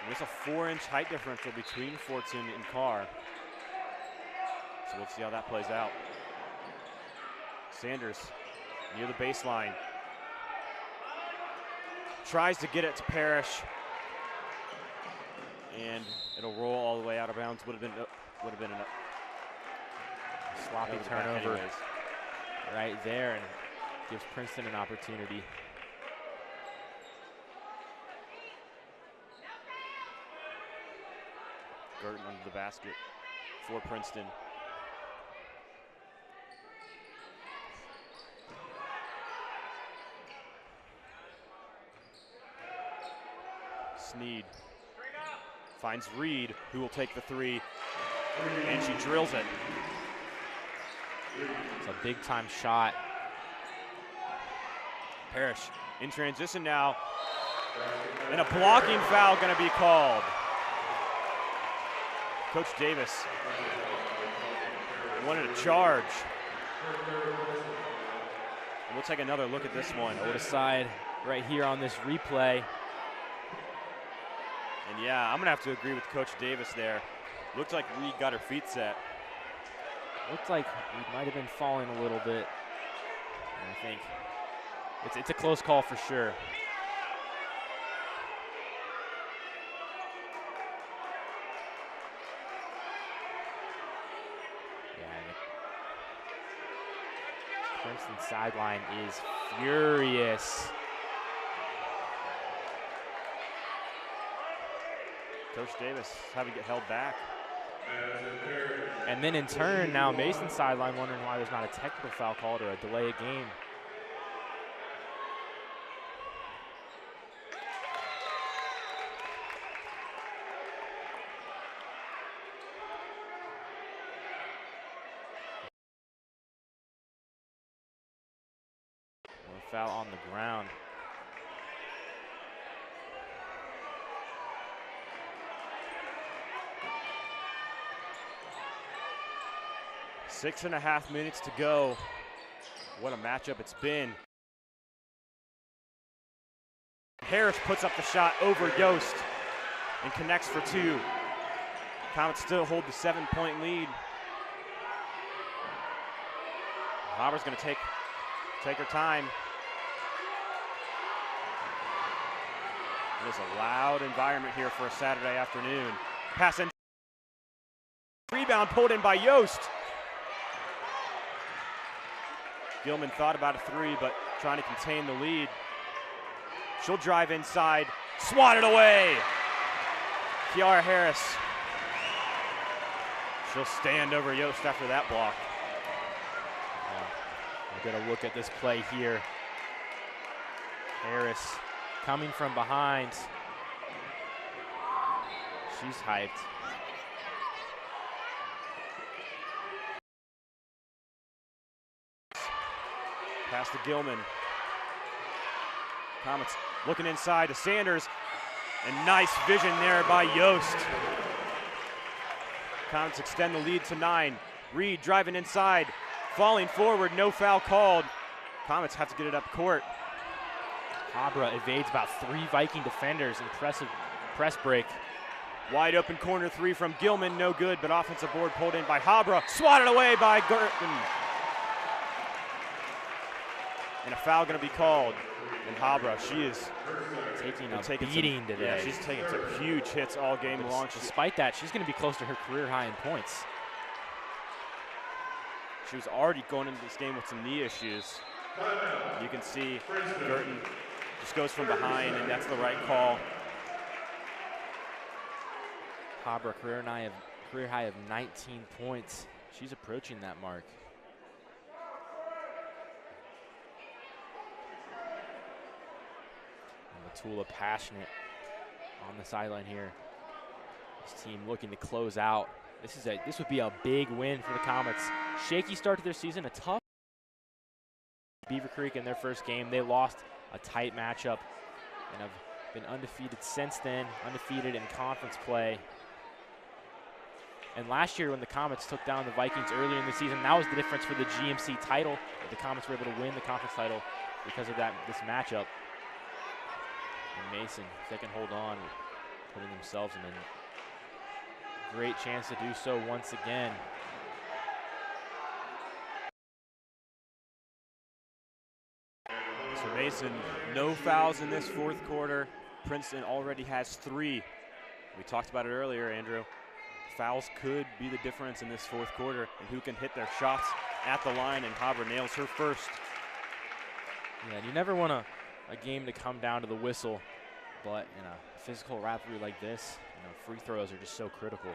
And there's a 4-inch height differential between Fortson and Carr. So we'll see how that plays out. Sanders near the baseline. Tries to get it to Parrish. And it'll roll all the way out of bounds. Would have been a sloppy turnover right there, and gives Princeton an opportunity. Burton under the basket for Princeton. Sneed finds Reed, who will take the three, and she drills it. It's a big time shot. Parrish in transition now, and a blocking foul going to be called. Coach Davis wanted a charge. And we'll take another look at this one. OHSAA right here on this replay. And yeah, I'm gonna have to agree with Coach Davis there. Looked like Reed got her feet set. Looked like Reed might have been falling a little bit. And I think it's a close call for sure. Princeton sideline is furious. Coach Davis having to get held back. And then in turn, now Mason sideline wondering why there's not a technical foul called or a delay of game. Foul on the ground. Six and a half minutes to go. What a matchup it's been. Harris puts up the shot over Yost and connects for two. Comets still hold the 7-point lead. Haber's going to take her time. It is a loud environment here for a Saturday afternoon. Pass in. Rebound pulled in by Yost. Gilman thought about a three, but trying to contain the lead. She'll drive inside, swatted away. Kiara Harris. She'll stand over Yost after that block. We're gonna look at this play here. Harris coming from behind. She's hyped. Pass to Gilman. Comets looking inside to Sanders. And nice vision there by Yost. Comets extend the lead to 9. Reed driving inside, falling forward, no foul called. Comets have to get it up court. Habra evades about 3 Viking defenders. Impressive press break. Wide open corner 3 from Gilman, no good, but offensive board pulled in by Habra. Swatted away by Gerton. And a foul going to be called. And Habra, she is taking a beating today. Yeah, she's taking some huge hits all game long. Despite that, she's going to be close to her career high in points. She was already going into this game with some knee issues. You can see Gerton just goes from behind, and that's the right call. Habra, career high of 19 points. She's approaching that mark. And Matula passionate on the sideline here. This team looking to close out. This would be a big win for the Comets. Shaky start to their season, a tough Beaver Creek in their first game. They lost a tight matchup and have been undefeated since then, undefeated in conference play. And last year when the Comets took down the Vikings earlier in the season, that was the difference for the GMC title. The Comets were able to win the conference title because of this matchup. And Mason, if they can hold on, putting themselves in a great chance to do so once again. So Mason, no fouls in this fourth quarter. Princeton already has 3. We talked about it earlier, Andrew. Fouls could be the difference in this fourth quarter and who can hit their shots at the line, and Habra nails her first. Yeah, and you never want a game to come down to the whistle, but in a physical rivalry like this, free throws are just so critical.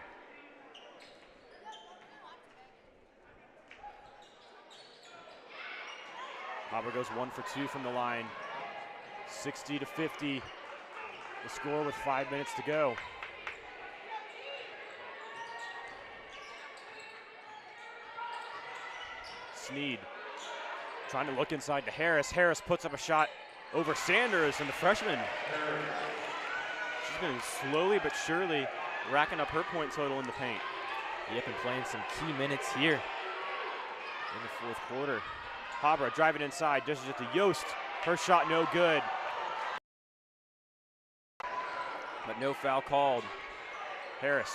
Habra goes 1 for 2 from the line. 60-50. The score with 5 minutes to go. Sneed trying to look inside to Harris. Harris puts up a shot over Sanders, and the freshman, she's been slowly but surely racking up her point total in the paint. Yep, and playing some key minutes here in the fourth quarter. Habra driving inside, just at the Yost. Her shot no good. But no foul called. Harris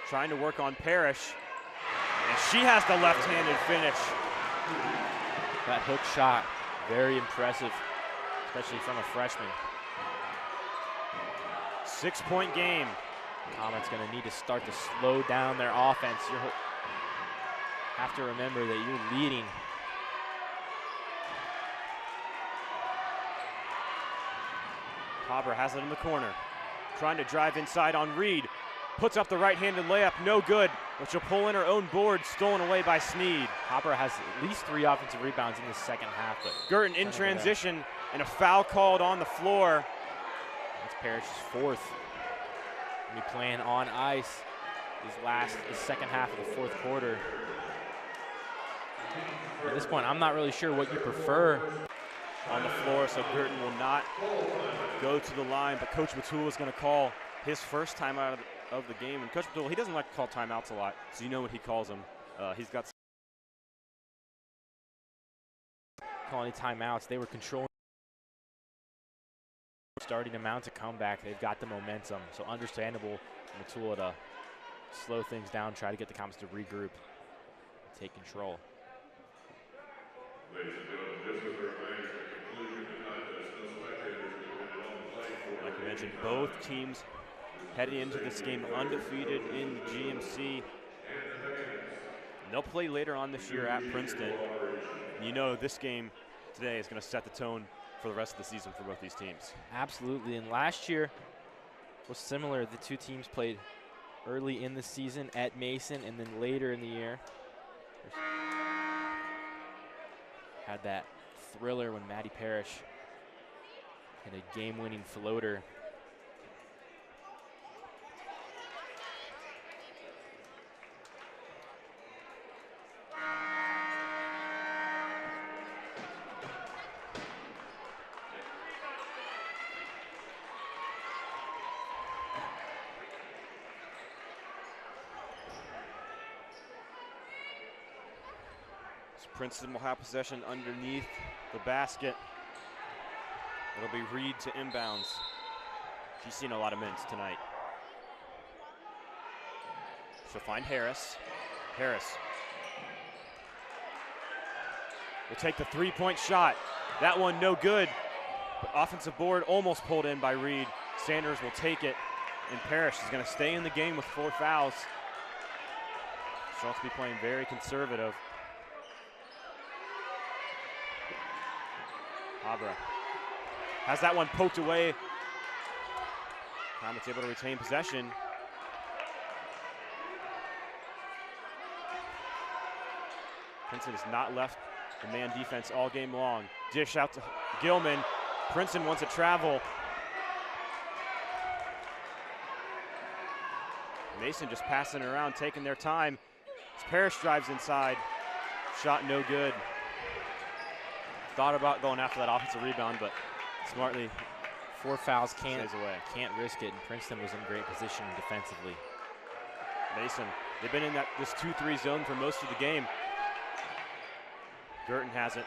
trying to work on Parrish, and she has the left-handed finish. That hook shot, very impressive, especially from a freshman. 6-point game. Comets going to need to start to slow down their offense. You have to remember that you're leading. Habra has it in the corner. Trying to drive inside on Reed. Puts up the right-handed layup, no good. But she'll pull in her own board, stolen away by Sneed. Habra has at least 3 offensive rebounds in the second half. But Gerton in transition, and a foul called on the floor. That's Parrish's 4th. He'll be playing on ice his second half of the fourth quarter. At this point, I'm not really sure what you prefer. On the floor, so Gerton will not go to the line, but Coach Matul is going to call his first timeout of the game. And Coach Matul, he doesn't like to call timeouts a lot, so you know what he calls them. He's got calling timeouts. They were controlling, starting to mount a comeback. They've got the momentum, so understandable for Matul to slow things down, try to get the Comets to regroup, and take control. Like I mentioned, both teams heading into this game undefeated in the GMC. And they'll play later on this year at Princeton. And you know this game today is going to set the tone for the rest of the season for both these teams. Absolutely, and last year was similar. The 2 teams played early in the season at Mason and then later in the year. Had that thriller when Maddie Parrish and a game-winning floater. Princeton will have possession underneath the basket. It'll be Reed to inbounds. She's seen a lot of minutes tonight. She'll find Harris. Harris will take the three-point shot. That one no good. But offensive board almost pulled in by Reed. Sanders will take it, and Parrish is going to stay in the game with 4 fouls. She'll have to be playing very conservative. Abra has that one poked away. Comets able to retain possession. Princeton has not left the man defense all game long. Dish out to Gilman. Princeton wants to travel. Mason just passing around, taking their time. As Parrish drives inside. Shot no good. Thought about going after that offensive rebound, but smartly 4 fouls, stays away. Can't risk it, and Princeton was in great position defensively. Mason, they've been in this 2-3 zone for most of the game. Girton has it.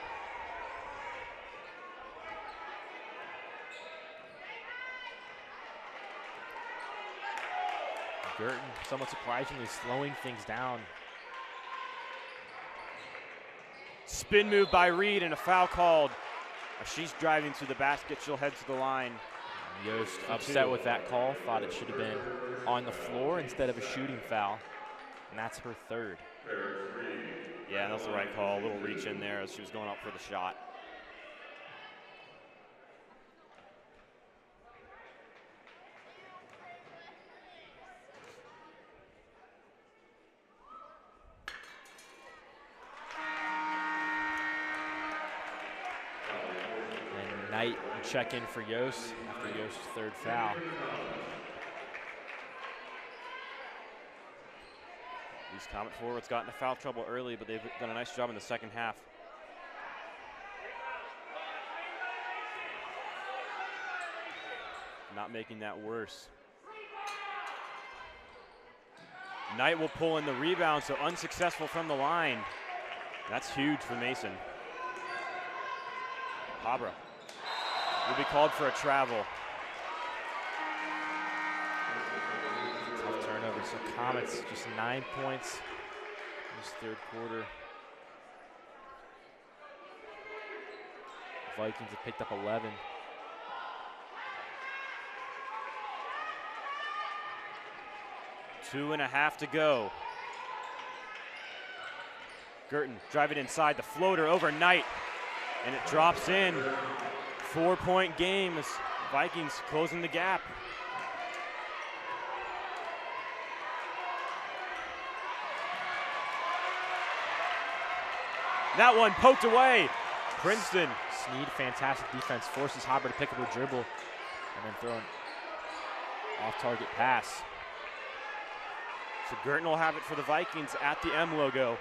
Girton somewhat surprisingly slowing things down. Spin move by Reed and a foul called. As she's driving to the basket, she'll head to the line. Yost upset with that call, thought it should have been on the floor instead of a shooting foul, and that's her 3rd. Yeah, that's the right call. A little reach in there as she was going up for the shot. Knight will check in for Yost after Yost's 3rd foul. These Comet forwards got into foul trouble early, but they've done a nice job in the second half. Not making that worse. Knight will pull in the rebound, so unsuccessful from the line. That's huge for Mason. Habra will be called for a travel. Tough turnover, so Comets just 9 points in this 3rd quarter. Vikings have picked up 11. Two and a half to go. Girton driving inside, the floater over Knight, and it drops in. 4-point game as Vikings closing the gap. That one poked away. Princeton. Sneed, fantastic defense, forces Haber to pick up a dribble and then throw an off-target pass. So Girton will have it for the Vikings at the M logo.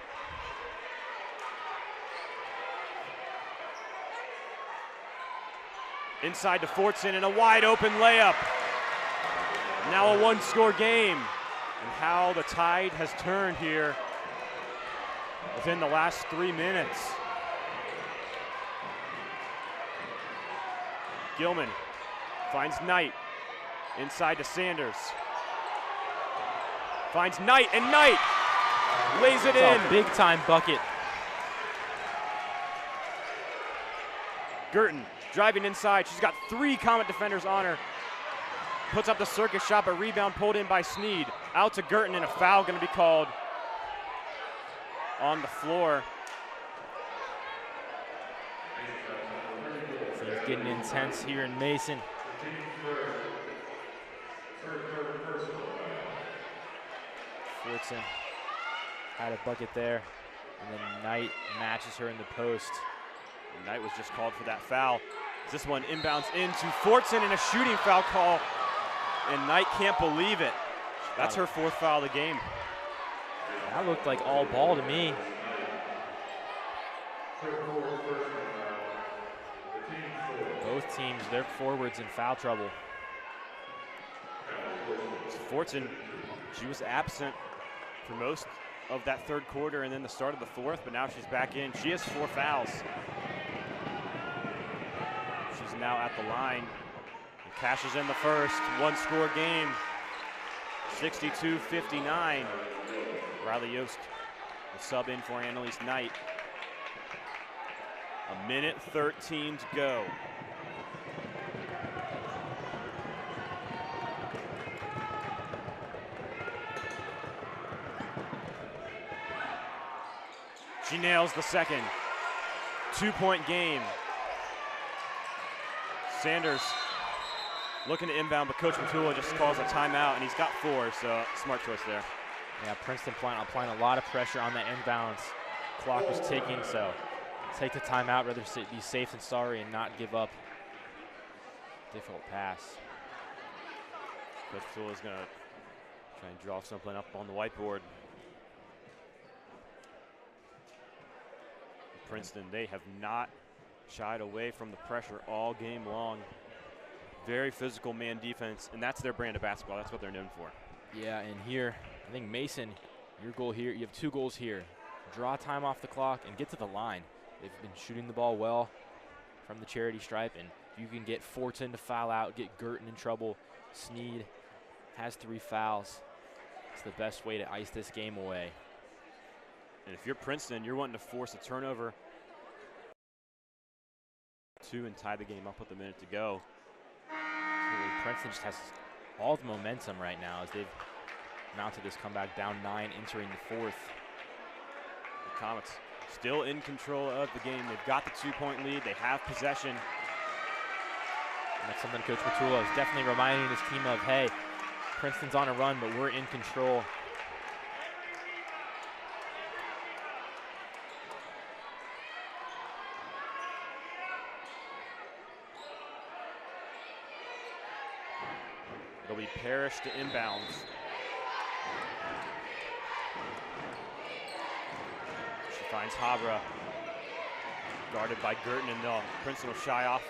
Inside to Fortson and a wide open layup. Now a 1-score game. And how the tide has turned here within the last 3 minutes. Gilman finds Knight. Inside to Sanders. Finds Knight, and Knight lays it in. A big-time bucket. Girton driving inside. She's got 3 Comet defenders on her. Puts up the circus shot, but rebound pulled in by Sneed. Out to Girton, and a foul going to be called on the floor. Things getting intense here in Mason. Fortson had a bucket there, and then Knight matches her in the post. And Knight was just called for that foul. This one inbounds into Fortson and a shooting foul call. And Knight can't believe it. That's her 4th foul of the game. That looked like all ball to me. Both teams, their forwards in foul trouble. Fortson, she was absent for most of that 3rd quarter and then the start of the 4th, but now she's back in. She has 4 fouls. She's now at the line. And cashes in the first. 1-score game. 62-59. Riley Yost will sub in for Annalise Knight. 1:13 to go. She nails the second. 2-point game. Sanders looking to inbound, but Coach Matula just calls a timeout, and he's got 4, so smart choice there. Yeah, Princeton applying a lot of pressure on that inbounds. Clock was ticking, so take the timeout, rather be safe than sorry and not give up. Difficult pass. Coach Matula is going to try and draw something up on the whiteboard. Princeton, they have not shied away from the pressure all game long. Very physical man defense, and that's their brand of basketball. That's what they're known for. Yeah, and here, I think Mason, your goal here, you have 2 goals here. Draw time off the clock and get to the line. They've been shooting the ball well from the charity stripe, and you can get Fortson to foul out, get Girton in trouble. Sneed has 3 fouls. It's the best way to ice this game away. And if you're Princeton, you're wanting to force a turnover 2 and tie the game up with a minute to go. Princeton just has all the momentum right now as they've mounted this comeback down 9 entering the 4th. The Comets still in control of the game. They've got the 2-point lead. They have possession. And that's something Coach Matula is definitely reminding his team of, hey, Princeton's on a run, but we're in control. It'll be Parrish to inbounds. She finds Habra, guarded by Girton, and Princeton will shy off.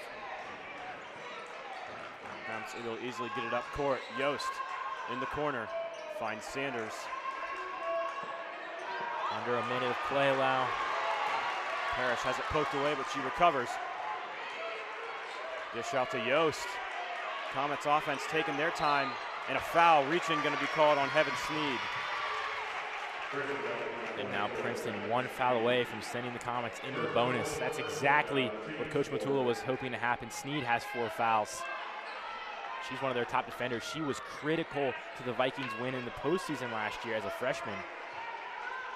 It'll easily get it up court. Yost in the corner finds Sanders. Under a minute of play allow. Parrish has it poked away, but she recovers. Dish out to Yost. Comets offense taking their time, and a foul reaching going to be called on Heaven Sneed. And now Princeton 1 foul away from sending the Comets into the bonus. That's exactly what Coach Matula was hoping to happen. Sneed has 4 fouls. She's one of their top defenders. She was critical to the Vikings win in the postseason last year as a freshman.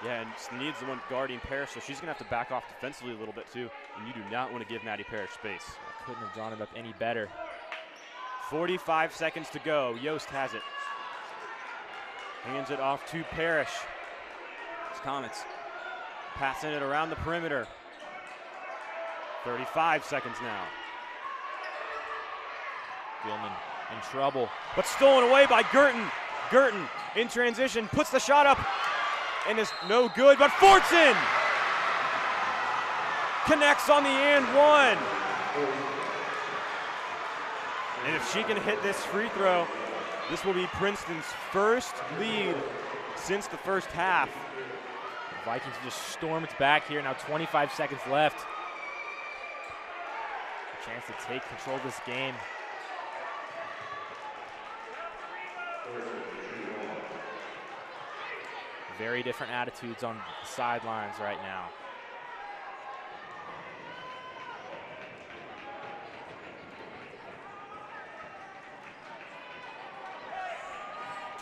Yeah, and Sneed's the one guarding Parrish, so she's going to have to back off defensively a little bit too, and you do not want to give Maddie Parrish space. I couldn't have drawn it up any better. 45 seconds to go. Yost has it. Hands it off to Parrish. It's Comets passing it around the perimeter. 35 seconds now. Gilman in trouble. But stolen away by Girton. Girton in transition, puts the shot up, and is no good, but Fortson connects on the and one. And if she can hit this free throw, this will be Princeton's first lead since the first half. The Vikings just stormed back here. Now 25 seconds left. A chance to take control of this game. Very different attitudes on the sidelines right now.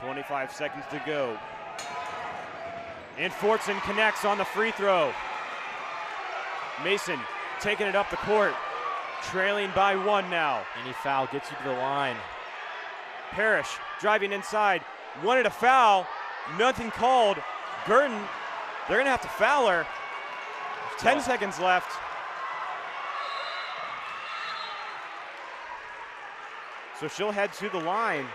.25 seconds to go. And Fortson connects on the free throw. Mason taking it up the court, trailing by 1 now. Any foul gets you to the line. Parrish driving inside, wanted a foul, nothing called. Girton, they're gonna have to foul her. 10 seconds left. So she'll head to the line.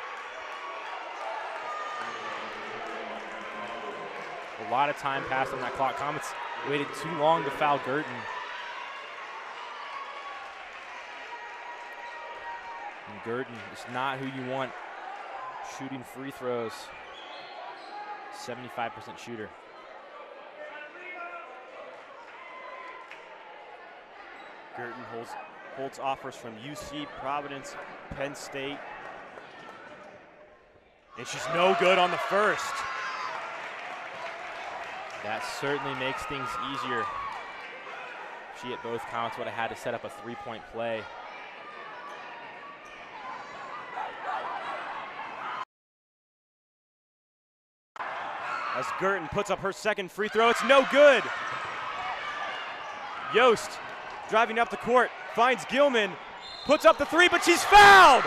A lot of time passed on that clock. Comets waited too long to foul Girton. And Girton is not who you want shooting free throws. 75% shooter. Girton holds offers from UC, Providence, Penn State. And she's no good on the first. That certainly makes things easier. She at both counts would have had to set up a three-point play. As Girton puts up her second free throw, it's no good. Yost driving up the court, finds Gilman, puts up the three, but she's fouled!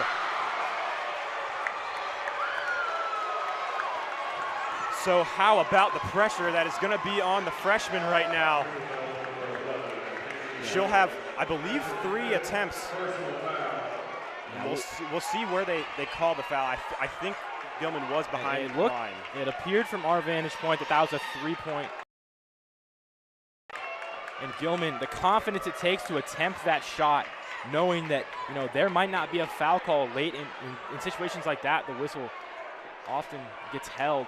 So how about the pressure that is going to be on the freshman right now? She'll have, I believe, 3 attempts. We'll see where they call the foul. I think Gilman was behind the line. It appeared from our vantage point that was a three-point. And Gilman, the confidence it takes to attempt that shot, knowing that there might not be a foul call late in situations like that, the whistle often gets held.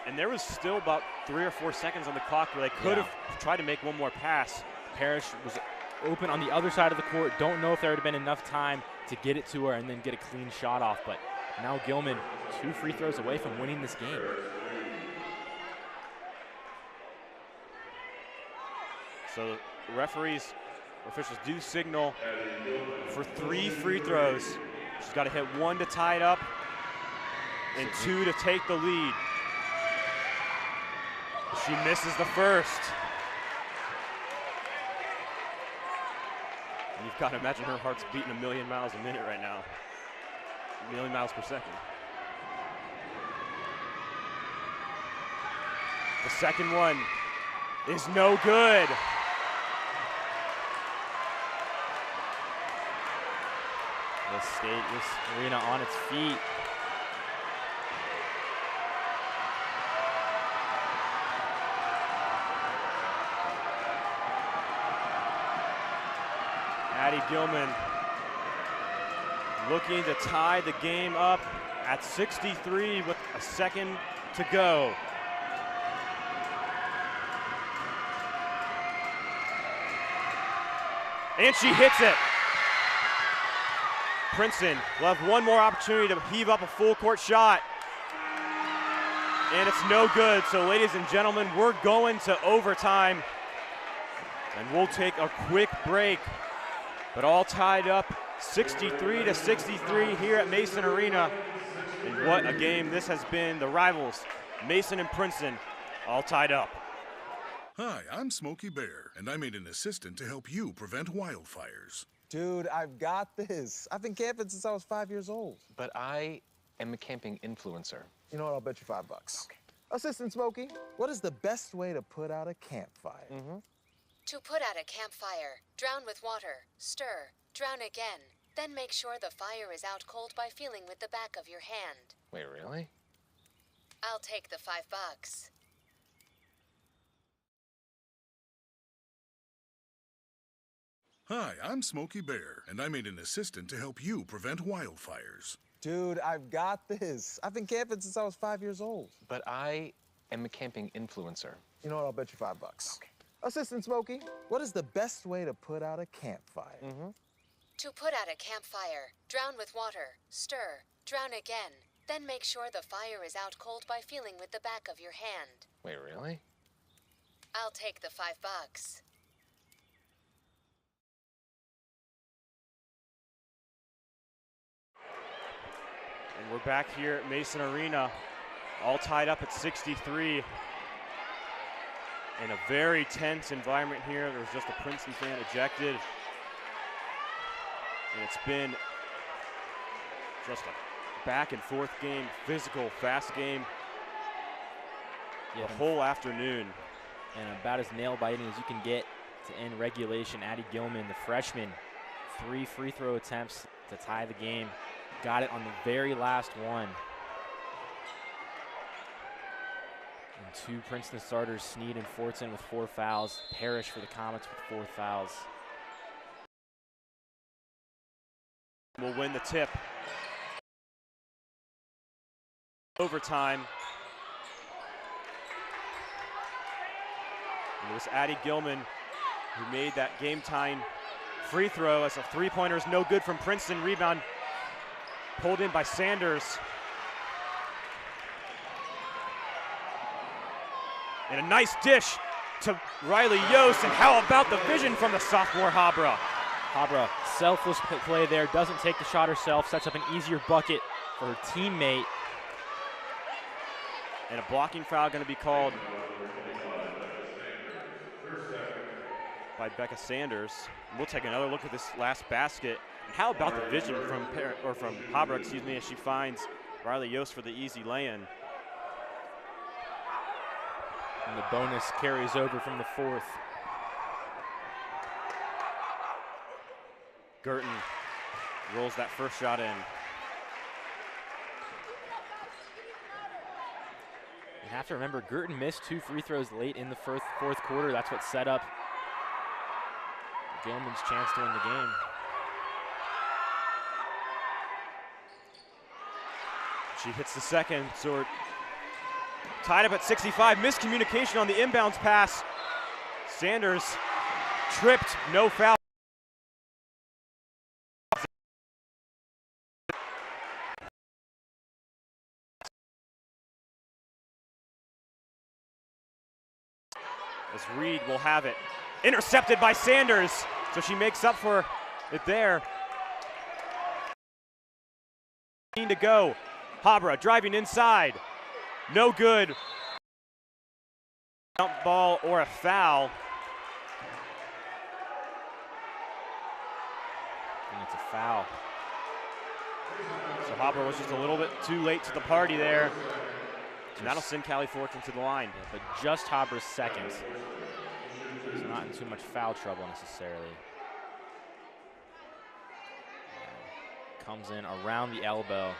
And there was still about 3 or 4 seconds on the clock where they could have tried to make one more pass. Parrish was open on the other side of the court. Don't know if there would have been enough time to get it to her and then get a clean shot off. But now Gilman 2 free throws away from winning this game. So referees, officials do signal for 3 free throws. She's got to hit 1 to tie it up and 2 to take the lead. She misses the first. And you've got to imagine her heart's beating 1,000,000 miles a minute right now. 1,000,000 miles per second. The second one is no good. This arena on its feet. Addie Gilman looking to tie the game up at 63 with a second to go. And she hits it. Princeton will have one more opportunity to heave up a full court shot. And it's no good. So ladies and gentlemen, we're going to overtime. And we'll take a quick break. But all tied up 63 to 63 here at Mason Arena. And what a game this has been. The rivals, Mason and Princeton, all tied up. Hi, I'm Smokey Bear, and I made an assistant to help you prevent wildfires. Dude, I've got this. I've been camping since I was 5 years old. But I am a camping influencer. You know what? I'll bet you $5. Okay. Assistant Smokey, what is the best way to put out a campfire? To put out a campfire, drown with water, stir, drown again, then make sure the fire is out cold by feeling with the back of your hand. Wait, really? I'll take the $5. Hi, I'm Smokey Bear, and I made an assistant to help you prevent wildfires. Dude, I've got this. I've been camping since I was 5 years old. But I am a camping influencer. You know what? I'll bet you $5. Okay. Assistant Smokey, what is the best way to put out a campfire? To put out a campfire, drown with water, stir, drown again, then make sure the fire is out cold by feeling with the back of your hand. Wait, really? I'll take the $5. And we're back here at Mason Arena, all tied up at 63. In a very tense environment here. There was just a Princeton fan ejected. And it's been just a back and forth game, physical, fast game, the whole afternoon. And about as nail-biting as you can get to end regulation. Addie Gilman, the freshman, 3 free throw attempts to tie the game. got it on the very last one. And two Princeton starters, Sneed and Fortson, with 4 fouls. Parrish for the Comets with 4 fouls. Will win the tip. Overtime. And it was Addie Gilman who made that game-tying free throw as a three-pointer is no good from Princeton. Rebound pulled in by Sanders. And a nice dish to Riley Yost. And how about the vision from the sophomore Habra? Habra, selfless play there, doesn't take the shot herself, sets up an easier bucket for her teammate. And a blocking foul going to be called by Becca Sanders. We'll take another look at this last basket. And how about the vision from Habra, as she finds Riley Yost for the easy lay-in. And the bonus carries over from the fourth. Girton rolls that first shot in. You have to remember, Girton missed 2 free throws late in the fourth quarter. That's what set up Gilman's chance to win the game. She hits the second, so we're tied up at 65. Miscommunication on the inbounds pass. Sanders tripped, no foul. As Reed will have it. Intercepted by Sanders, so she makes up for it there. 15 to go. Habra driving inside. No good. Ball or a foul. And it's a foul. So Habra was just a little bit too late to the party there. And that'll send Callie Fortson to the line. Yeah, but just Habra's second. He's not in too much foul trouble necessarily. Comes in around the elbow.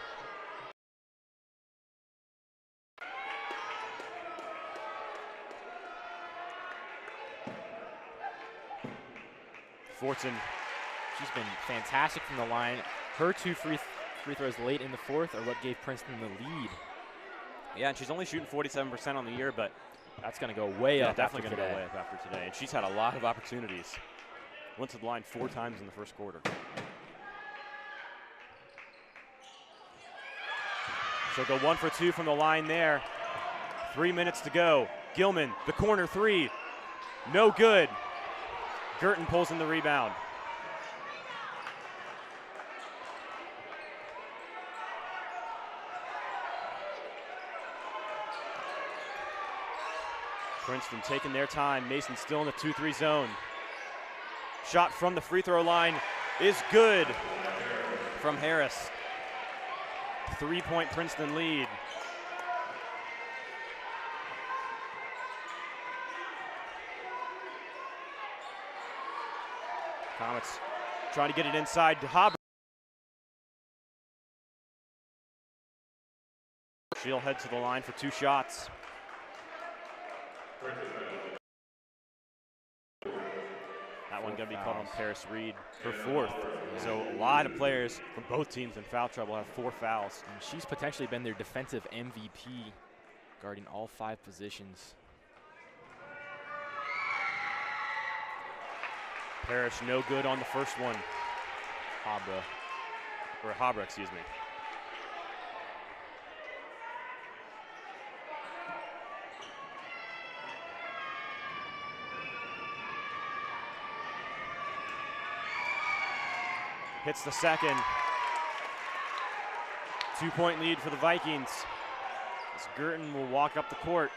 Fortson. She's been fantastic from the line. Her 2 free throws late in the fourth are what gave Princeton the lead. Yeah, and she's only shooting 47% on the year, but that's going to go way up. Definitely going to go way up after today. And she's had a lot of opportunities. Went to the line 4 times in the first quarter. She'll go 1 for 2 from the line there. 3 minutes to go. Gilman, the corner 3. No good. Girton pulls in the rebound. Princeton taking their time. Mason still in the 2-3 zone. Shot from the free throw line is good from Harris. 3-point Princeton lead. Comets trying to get it inside to Habra. She'll head to the line for 2 shots. That one going to be called on Paris Reed, her 4th. So a lot of players from both teams in foul trouble have 4 fouls. And she's potentially been their defensive MVP, guarding all 5 positions. Parrish no good on the first one. Habra, excuse me. Hits the second. 2-point lead for the Vikings. As Girton will walk up the court.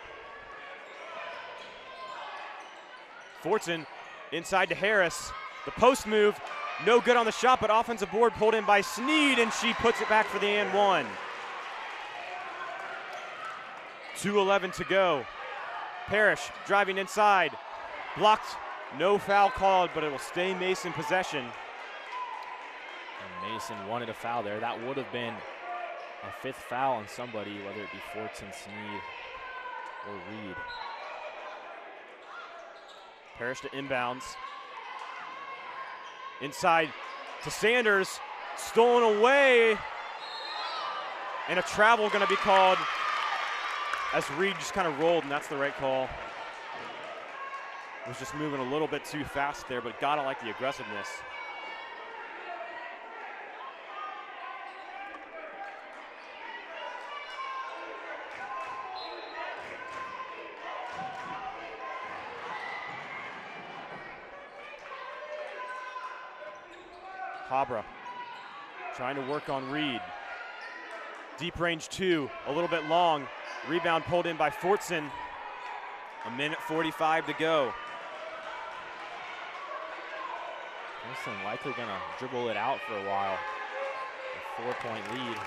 Fortson inside to Harris. The post move, no good on the shot, but offensive board pulled in by Sneed, and she puts it back for the and one. 2:11 to go. Parrish driving inside. Blocked, no foul called, but it will stay Mason possession. And Mason wanted a foul there. That would have been a 5th foul on somebody, whether it be Fortson, Sneed, or Reed. Parrish to inbounds. Inside to Sanders. Stolen away. And a travel going to be called as Reed just kind of rolled, and that's the right call. Was just moving a little bit too fast there, but gotta like the aggressiveness. Habra trying to work on Reed. Deep range 2, a little bit long. Rebound pulled in by Fortson. 1:45 to go. Princeton likely gonna dribble it out for a while. A 4-point lead.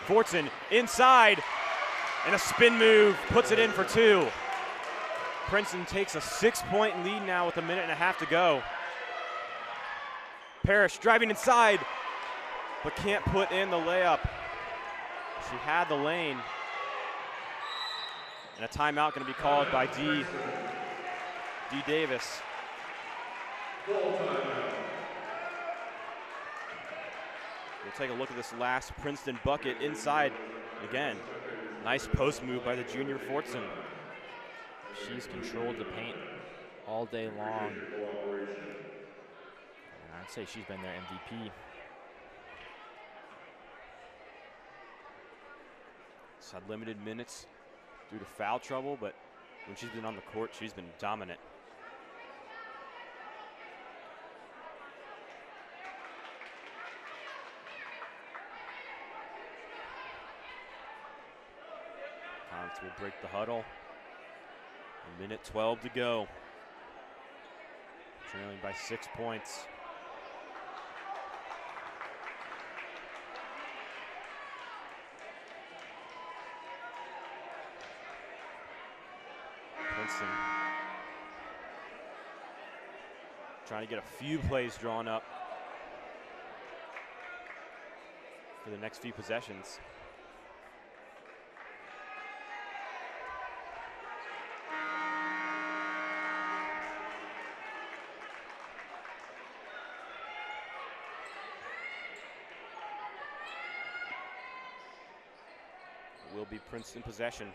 Fortson inside, and a spin move puts it in for 2. Princeton takes a 6-point lead now with 1.5 to go. Parrish driving inside, but can't put in the layup. She had the lane. And a timeout going to be called by D. Davis. We'll take a look at this last Princeton bucket inside. Again, nice post move by the junior Fortson. She's controlled the paint all day long. And I'd say she's been their MVP. She's had limited minutes due to foul trouble, but when she's been on the court, she's been dominant. Comets will break the huddle. 1:12 to go. Trailing by 6 points. Princeton trying to get a few plays drawn up for the next few possessions. It will be Princeton possession.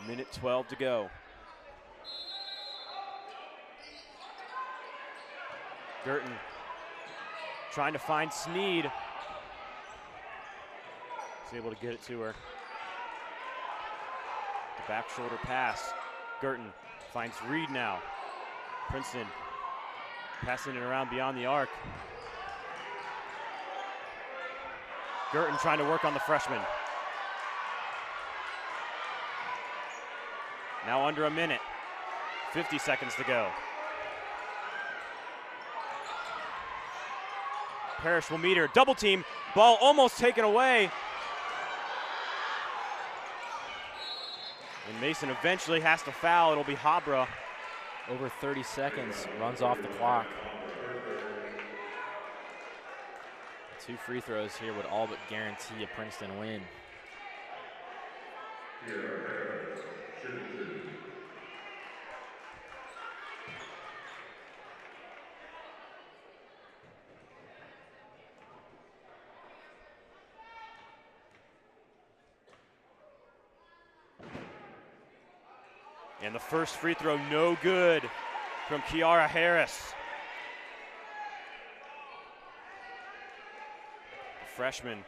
1:12 to go. Girton trying to find Sneed. He's able to get it to her. The back shoulder pass. Girton finds Reed now. Princeton passing it around beyond the arc. Girton trying to work on the freshman. Now under a minute, 50 seconds to go. Parrish will meet her, double team, ball almost taken away. And Mason eventually has to foul, it'll be Habra. Over 30 seconds, runs off the clock. 2 free throws here would all but guarantee a Princeton win. And the first free throw, no good from Kiara Harris. The freshman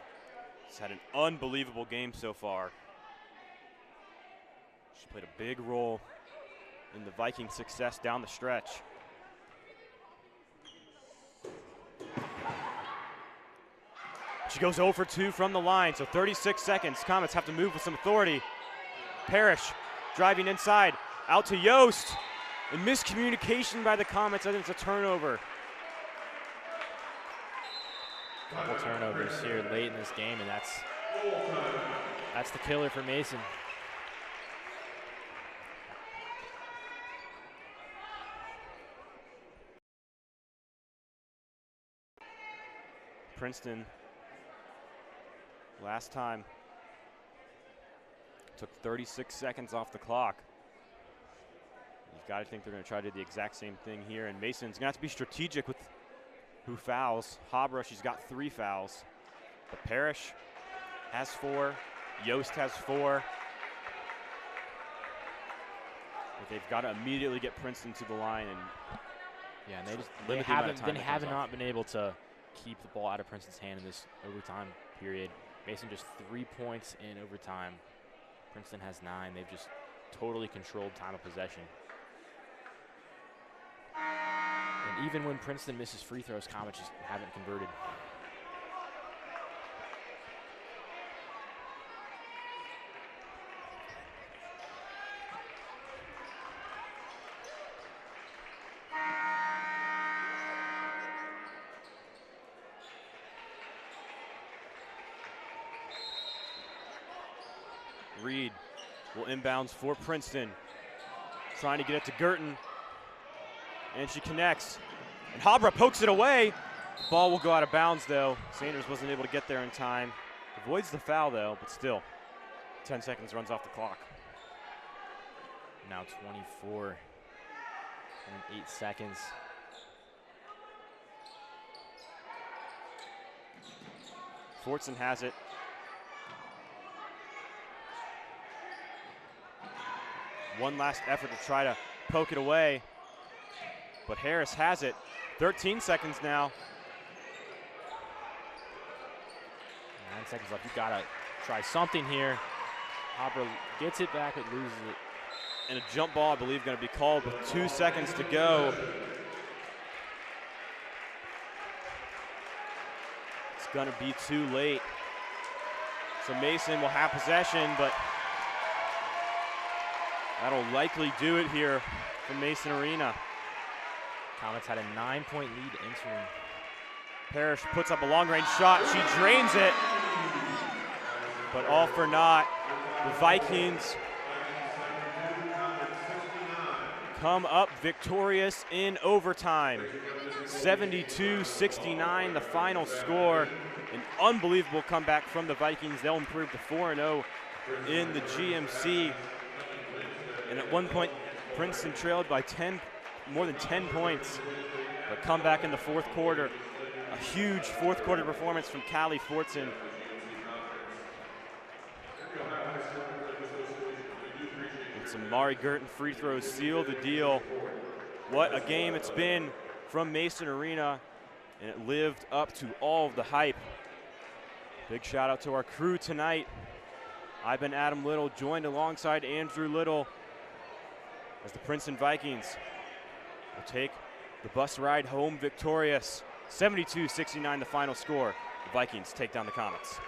has had an unbelievable game so far. She played a big role in the Vikings' success down the stretch. She goes 0 for 2 from the line, so 36 seconds. Comets have to move with some authority. Parrish driving inside, out to Yost. And miscommunication by the Comets, I think it's a turnover. Couple turnovers here late in this game, and that's the killer for Mason. Princeton last time. Took 36 seconds off the clock. You've got to think they're going to try to do the exact same thing here. And Mason's going to have to be strategic with who fouls. Habra, she's got 3 fouls. But Parrish has 4. Yost has 4. But they've got to immediately get Princeton to the line. And yeah, and they have not been able to keep the ball out of Princeton's hand in this overtime period. Mason just 3 points in overtime. Princeton has 9. They've just totally controlled time of possession. And even when Princeton misses free throws, Comets just haven't converted. Reed will inbounds for Princeton. Trying to get it to Girton. And she connects. And Habra pokes it away. The ball will go out of bounds, though. Sanders wasn't able to get there in time. Avoids the foul, though, but still. 10 seconds runs off the clock. Now 24 and 8 seconds. Fortson has it. One last effort to try to poke it away. But Harris has it. 13 seconds now. 9 seconds left. You gotta try something here. Hopper gets it back, but loses it. And a jump ball, I believe, going to be called with 2 seconds to go. It's going to be too late. So Mason will have possession, but that'll likely do it here from Mason Arena. Comets had a 9-point lead entering. Parrish puts up a long-range shot. She drains it, but all for naught. The Vikings come up victorious in overtime. 72-69, the final score. An unbelievable comeback from the Vikings. They'll improve to 4-0 in the GMC. And at one point, Princeton trailed by more than 10 points. But come back in the fourth quarter. A huge fourth quarter performance from Callie Fortson. And some Mari Girton free throws seal the deal. What a game it's been from Mason Arena, and it lived up to all of the hype. Big shout out to our crew tonight. I've been Adam Little, joined alongside Andrew Little as the Princeton Vikings will take the bus ride home victorious. 72-69 the final score. The Vikings take down the Comets.